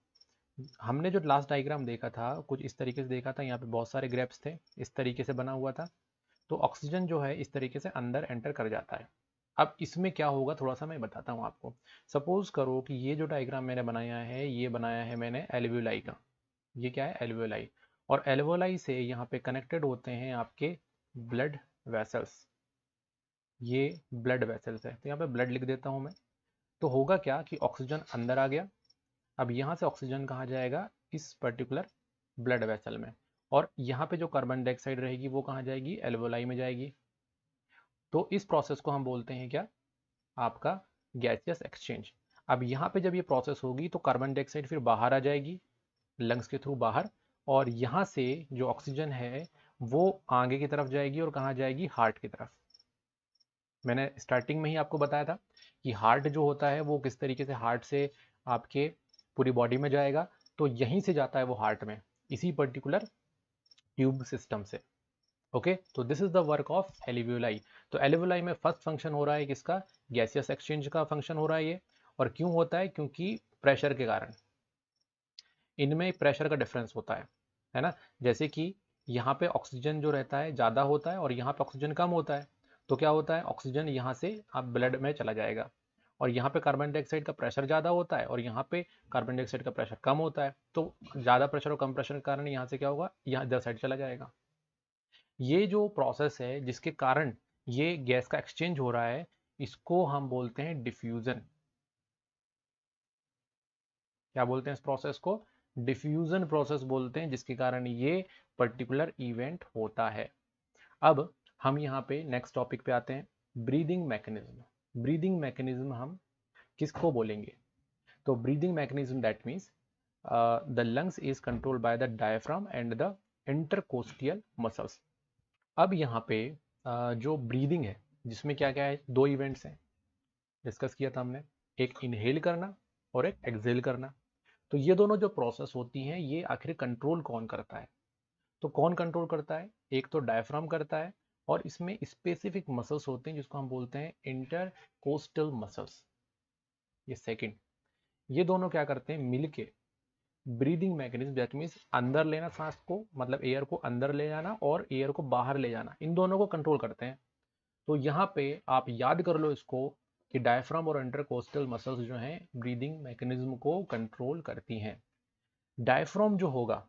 हमने जो लास्ट डायग्राम देखा था कुछ इस तरीके से देखा था, यहाँ पे बहुत सारे ग्रेप्स थे, इस तरीके से बना हुआ था। तो ऑक्सीजन जो है इस तरीके से अंदर एंटर कर जाता है। अब इसमें क्या होगा थोड़ा सा मैं बताता हूँ आपको। सपोज करो कि ये जो डायग्राम मैंने बनाया है, ये बनाया है मैंने एल्वियोलाई का। ये क्या है, एल्वियोलाई। और एल्वियोलाई से यहाँ पे कनेक्टेड होते हैं आपके ब्लड वेसल्स। ये ब्लड वेसल्स है, तो यहाँ पे ब्लड लिख देता हूँ मैं। तो होगा क्या कि ऑक्सीजन अंदर आ गया। अब यहाँ से ऑक्सीजन कहाँ जाएगा, इस पर्टिकुलर ब्लड वेसल में, और यहाँ पे जो कार्बन डाइऑक्साइड रहेगी वो कहाँ जाएगी, एल्वोलाई में जाएगी। तो इस प्रोसेस को हम बोलते हैं क्या, आपका गैसियस एक्सचेंज। अब यहाँ पे जब ये प्रोसेस होगी तो कार्बन डाइऑक्साइड फिर बाहर आ जाएगी लंग्स के थ्रू बाहर, और यहाँ से जो ऑक्सीजन है वो आगे की तरफ जाएगी और कहाँ जाएगी, हार्ट की तरफ। मैंने स्टार्टिंग में ही आपको बताया था कि हार्ट जो होता है वो किस तरीके से हार्ट से आपके पूरी बॉडी में जाएगा, तो यहीं से जाता है वो हार्ट में, इसी पर्टिकुलर ट्यूब सिस्टम से। ओके, तो this is the work of alveoli. तो एल्वियोलाई में फर्स्ट फंक्शन हो रहा है किसका, गैसियस एक्सचेंज का फंक्शन हो रहा है ये। और क्यों होता है, क्योंकि प्रेशर के कारण, इनमें प्रेशर का डिफरेंस होता है ना। जैसे कि यहाँ पे ऑक्सीजन जो रहता है ज़्यादा होता है और यहाँ पे ऑक्सीजन कम होता है, तो क्या होता है, ऑक्सीजन यहाँ से आप ब्लड में चला जाएगा, और यहाँ पे कार्बन डाइऑक्साइड का प्रेशर ज़्यादा होता है और यहाँ पे कार्बन डाइऑक्साइड का प्रेशर कम होता है, तो ज़्यादा प्रेशर और कम प्रेशर के कारण यहाँ से क्या होगा, यहाँ इधर साइड चला जाएगा। ये जो प्रोसेस है जिसके कारण ये गैस का एक्सचेंज हो रहा है, इसको हम बोलते हैं डिफ्यूजन। क्या बोलते हैं इस प्रोसेस को, डिफ्यूजन प्रोसेस बोलते हैं, जिसके कारण ये पर्टिकुलर इवेंट होता है। अब हम यहाँ पे नेक्स्ट टॉपिक पे आते हैं, ब्रीदिंग मैकेनिज्म। ब्रीदिंग मैकेनिज्म हम किसको बोलेंगे, तो breathing mechanism that means the lungs is controlled by the diaphragm and the intercostal muscles. अब यहाँ पे जो ब्रीदिंग है जिसमें क्या क्या है, दो इवेंट्स हैं, डिस्कस किया था हमने, एक इनहेल करना और एक एक्सहेल करना। तो ये दोनों जो प्रोसेस होती हैं ये आखिर कंट्रोल कौन करता है, तो कौन कंट्रोल करता है, एक तो डायफ्राम करता है, और इसमें स्पेसिफिक मसल्स होते हैं जिसको हम बोलते हैं इंटरकोस्टल मसल्स, ये सेकंड। ये दोनों क्या करते हैं मिलके ब्रीदिंग मैकेनिज्म, दैट मीन्स अंदर लेना सांस को, मतलब एयर को अंदर ले जाना और एयर को बाहर ले जाना, इन दोनों को कंट्रोल करते हैं। तो यहाँ पे आप याद कर लो इसको कि डायफ्राम और इंटरकोस्टल मसल्स जो हैं ब्रीदिंग मैकेनिज्म को कंट्रोल करती हैं। डायफ्राम जो होगा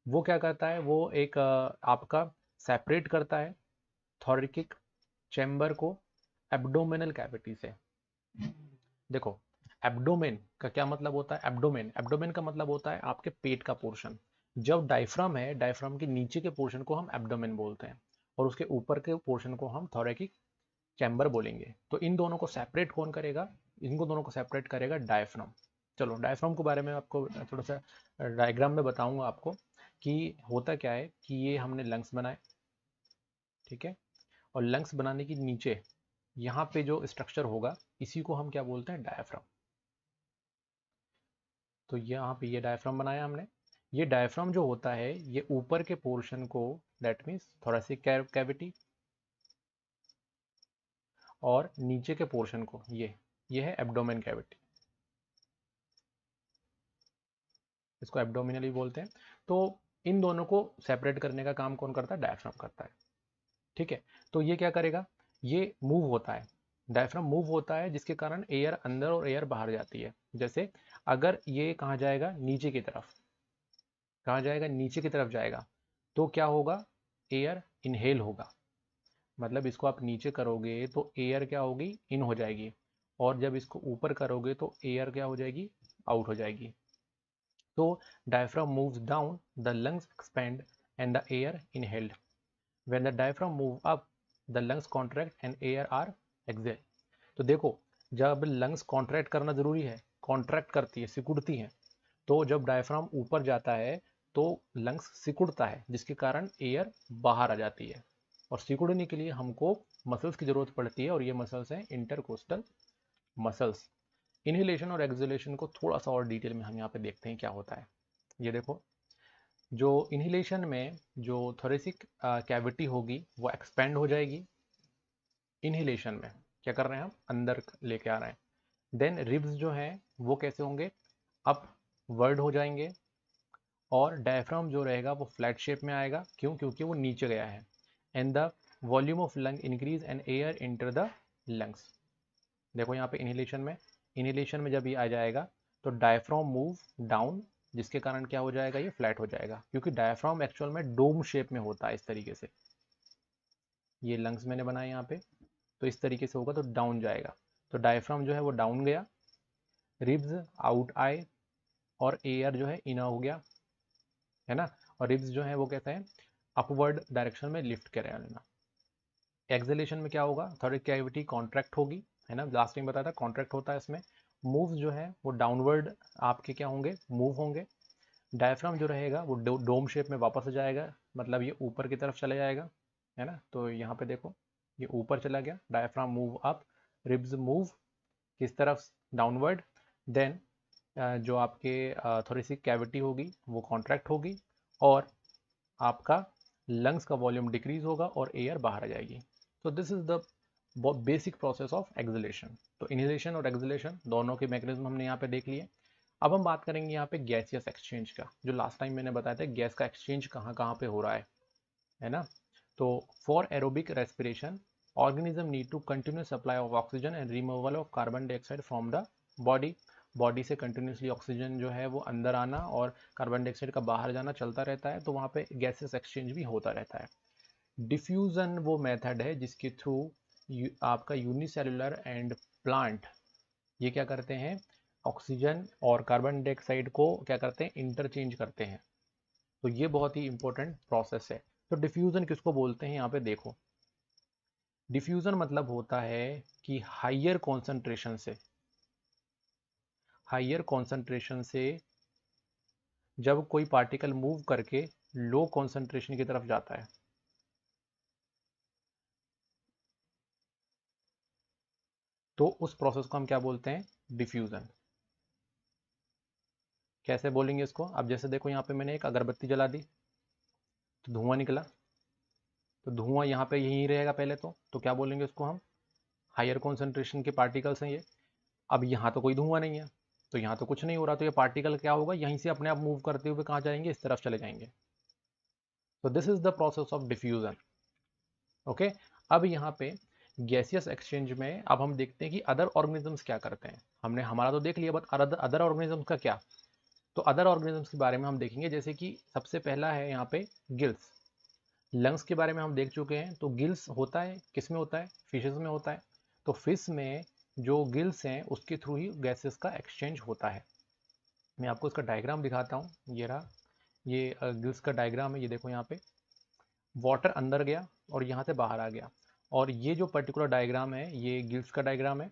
वो क्या करता है, वो एक आपका सेपरेट करता है थोरैकिक चैम्बर को एब्डोमिनल कैविटी से। देखो, एब्डोमेन का क्या मतलब होता है, एब्डोमेन, एब्डोमेन का मतलब होता है आपके पेट का पोर्शन। जब डायफ्राम है, डायफ्राम के नीचे के पोर्शन को हम एब्डोमेन बोलते हैं, और उसके ऊपर के पोर्शन को हम थोरैकिक चैम्बर बोलेंगे। तो इन दोनों को सेपरेट कौन करेगा, इनको दोनों को सेपरेट करेगा डायफ्राम। चलो डायफ्राम के बारे में आपको थोड़ा सा डायग्राम में बताऊंगा आपको कि होता क्या है, कि ये हमने लंग्स बनाए, ठीक है, और लंग्स बनाने के नीचे यहाँ पे जो स्ट्रक्चर होगा इसी को हम क्या बोलते हैं, डायफ्राम। तो यहाँ पे ये डायफ्राम बनाया हमने। ये डायफ्राम जो होता है ये ऊपर के पोर्शन को, दैट मीन्स थोरेसिक कैविटी, और नीचे के पोर्शन को ये है एब्डोमेन कैविटी, इसको एब्डोमिनली बोलते हैं। तो इन दोनों को सेपरेट करने का काम कौन करता है, डायफ्राम करता है, ठीक है। तो ये क्या करेगा, ये मूव होता है, डायफ्राम मूव होता है, जिसके कारण एयर अंदर और एयर बाहर जाती है। जैसे अगर ये कहाँ जाएगा, नीचे की तरफ, कहाँ जाएगा, नीचे की तरफ जाएगा, तो क्या होगा, एयर इनहेल होगा, मतलब इसको आप नीचे करोगे तो एयर क्या होगी, इन हो जाएगी, और जब इसको ऊपर करोगे तो एयर क्या हो जाएगी, आउट हो जाएगी। तो diaphragm moves down, the lungs expand and the air inhaled. When the diaphragm move up, the lungs contract and air are exhaled. तो देखो, जब लंग्स कॉन्ट्रैक्ट करना जरूरी है, कॉन्ट्रैक्ट करती है, सिकुड़ती है, तो जब डायफ्राम ऊपर जाता है तो लंग्स सिकुड़ता है, जिसके कारण एयर बाहर आ जाती है, और सिकुड़ने के लिए हमको मसल्स की जरूरत पड़ती है, और ये मसल्स हैं इंटरकोस्टल मसल्स। इनहेलेशन और एक्सहेलेशन को थोड़ा सा और डिटेल में हम यहाँ पे देखते हैं क्या होता है। ये देखो, जो इनहेलेशन में जो थोरेसिक कैविटी होगी वो एक्सपेंड हो जाएगी, इनहेलेशन में क्या कर रहे हैं हम, अंदर लेके आ रहे हैं। देन रिब्स जो हैं वो कैसे होंगे, अप वर्ड हो जाएंगे, और डायफ्राम जो रहेगा वो फ्लैट शेप में आएगा, क्यों, क्योंकि वो नीचे गया है। And the volume of lung increase and air enter the lungs. देखो यहाँ पे इनहेलेशन में जब ये आ जाएगा तो डायफ्राम मूव डाउन, जिसके कारण क्या हो जाएगा, ये फ्लैट हो जाएगा, क्योंकि डायफ्राम एक्चुअल में डोम शेप में होता है इस तरीके से। ये लंग्स मैंने बनाए यहाँ पे, तो इस तरीके से होगा तो डाउन जाएगा, तो डायफ्राम जो है वो डाउन गया, रिब्स आउट आए, और एयर जो है इन हो गया, है ना। और रिब्स जो है वो कैसा है, अपवर्ड डायरेक्शन में लिफ्ट कर लेना। एक्सेलेशन में क्या होगा, थोड़ी कैविटी कॉन्ट्रैक्ट होगी, है ना, लास्ट टाइम बताया था कॉन्ट्रैक्ट होता है इसमें। मूव्स जो है वो डाउनवर्ड आपके क्या होंगे, मूव होंगे। डायफ्राम जो रहेगा वो डोम शेप में वापस आ जाएगा, मतलब ये ऊपर की तरफ चला जाएगा, है ना। तो यहाँ पे देखो ये ऊपर चला गया, diaphragm move up, ribs move किस तरफ, डाउनवर्ड। देन जो आपके थोड़ी सी कैविटी होगी वो कॉन्ट्रैक्ट होगी, और आपका लंग्स का वॉल्यूम डिक्रीज होगा और एयर बाहर आ जाएगी। तो this is the basic process of acceleration. तो इनहेलेशन और एक्सलेशन दोनों के मैकेनिज्म हमने यहाँ पे देख लिए। अब हम बात करेंगे यहाँ पे गैसियस एक्सचेंज का, जो लास्ट टाइम मैंने बताया था गैस का एक्सचेंज कहाँ कहाँ पे हो रहा है ना। तो for aerobic respiration organism need to continuous supply of oxygen and removal of carbon dioxide from the body. Body से कंटिन्यूसली ऑक्सीजन जो है वो अंदर आना और कार्बन डाइऑक्साइड का बाहर जाना चलता रहता है, तो वहाँ पे गैसेस एक्सचेंज भी होता रहता है। डिफ्यूजन वो मेथड है जिसके थ्रू आपका यूनिसेलुलर एंड प्लांट ये क्या करते हैं, ऑक्सीजन और कार्बन डाइऑक्साइड को क्या करते हैं, इंटरचेंज करते हैं। तो ये बहुत ही इंपॉर्टेंट प्रोसेस है। तो डिफ्यूजन किसको बोलते हैं, यहाँ पे देखो, डिफ्यूजन मतलब होता है कि हाइयर कॉन्सेंट्रेशन से जब कोई पार्टिकल मूव करके लो कॉन्सेंट्रेशन की तरफ जाता है, तो उस प्रोसेस को हम क्या बोलते हैं, डिफ्यूजन। कैसे बोलेंगे इसको, अब जैसे देखो यहाँ पे मैंने एक अगरबत्ती जला दी तो धुआं निकला, तो धुआं यहाँ पे यहीं रहेगा पहले, तो क्या बोलेंगे उसको हम, हायर कॉन्सेंट्रेशन के पार्टिकल्स हैं ये। अब यहाँ तो कोई धुआं नहीं है, तो यहाँ तो कुछ नहीं हो रहा, तो ये पार्टिकल क्या होगा, यहीं से अपने आप मूव करते हुए कहाँ जाएंगे, इस तरफ चले जाएंगे। तो this is the process of diffusion. Okay, अब यहाँ पे गैसियस एक्सचेंज में अब हम देखते हैं कि अदर ऑर्गेनिजम्स क्या करते हैं। हमने हमारा तो देख लिया, बट अदर ऑर्गेनिजम्स का क्या। तो अदर ऑर्गेनिजम्स के बारे में हम देखेंगे, जैसे कि सबसे पहला है यहाँ पे गिल्स। लंग्स के बारे में हम देख चुके हैं, तो गिल्स होता है किस में होता है, फिशेस में होता है। तो फिश में जो गिल्स हैं उसके थ्रू ही गैसेस का एक्सचेंज होता है। मैं आपको इसका डायग्राम दिखाता हूँ, ये रहा, ये गिल्स का डायग्राम है, ये देखो यहाँ पे वाटर अंदर गया और यहाँ से बाहर आ गया, और ये जो पर्टिकुलर डायग्राम है ये गिल्स का डायग्राम है,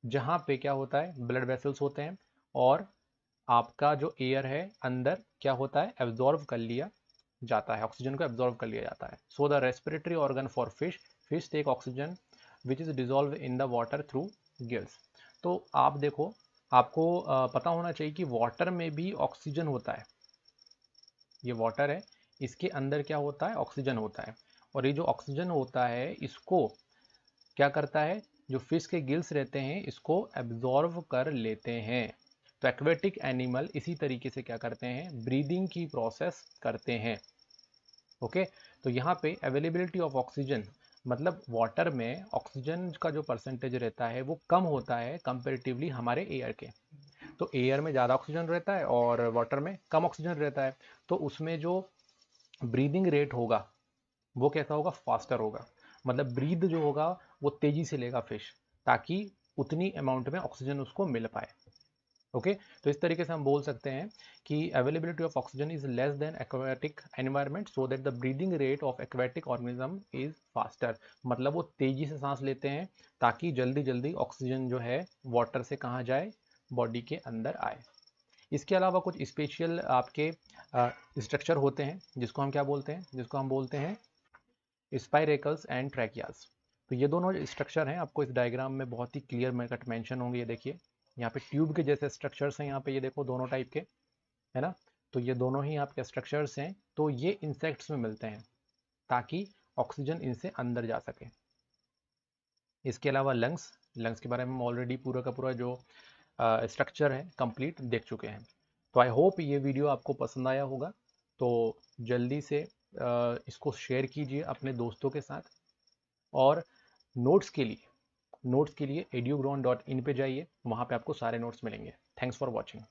जहाँ पे क्या होता है, ब्लड वेसल्स होते हैं, और आपका जो एयर है अंदर क्या होता है, एब्जॉर्व कर लिया जाता है, ऑक्सीजन को एब्जॉर्व कर लिया जाता है। So the respiratory organ for fish take oxygen which is dissolve in the water through gills. तो आप देखो, आपको पता होना चाहिए कि वाटर में भी ऑक्सीजन होता है, ये वाटर है, इसके अंदर क्या होता है, ऑक्सीजन होता है, और ये जो ऑक्सीजन होता है इसको क्या करता है, जो फिश के गिल्स रहते हैं इसको एब्जॉर्व कर लेते हैं। तो एक्वेटिक एनिमल इसी तरीके से क्या करते हैं, ब्रीदिंग की प्रोसेस करते हैं। ओके, तो यहाँ पे अवेलेबिलिटी ऑफ ऑक्सीजन, मतलब वाटर में ऑक्सीजन का जो परसेंटेज रहता है वो कम होता है कंपेरेटिवली हमारे एयर के। तो एयर में ज़्यादा ऑक्सीजन रहता है और वाटर में कम ऑक्सीजन रहता है, तो उसमें जो ब्रीदिंग रेट होगा वो कैसा होगा, फास्टर होगा, मतलब ब्रीद जो होगा वो तेजी से लेगा फिश, ताकि उतनी अमाउंट में ऑक्सीजन उसको मिल पाए। ओके, तो इस तरीके से हम बोल सकते हैं कि availability of oxygen is less than aquatic environment, so that the breathing rate of aquatic organism is faster, मतलब वो तेजी से सांस लेते हैं ताकि जल्दी जल्दी ऑक्सीजन जो है वाटर से कहाँ जाए, बॉडी के अंदर आए। इसके अलावा कुछ स्पेशल आपके स्ट्रक्चर होते हैं जिसको हम क्या बोलते हैं, जिसको हम बोलते हैं स्पाइरेकल्स एंड ट्रैकियाज। तो ये दोनों स्ट्रक्चर हैं, आपको इस डायग्राम में बहुत ही क्लियर कट मेंशन होंगे। ये देखिए यहाँ पे ट्यूब के जैसे स्ट्रक्चर्स हैं, यहाँ पे ये देखो दोनों टाइप के, है ना। तो ये दोनों ही आपके स्ट्रक्चर्स हैं, तो ये इंसेक्ट्स में मिलते हैं ताकि ऑक्सीजन इनसे अंदर जा सके। इसके अलावा लंग्स के बारे में हम ऑलरेडी पूरा का पूरा जो स्ट्रक्चर है कंप्लीट देख चुके हैं। तो आई होप ये वीडियो आपको पसंद आया होगा, तो जल्दी से इसको शेयर कीजिए अपने दोस्तों के साथ, और नोट्स के लिए eduground.in पे जाइए, वहाँ पे आपको सारे नोट्स मिलेंगे। Thanks for watching.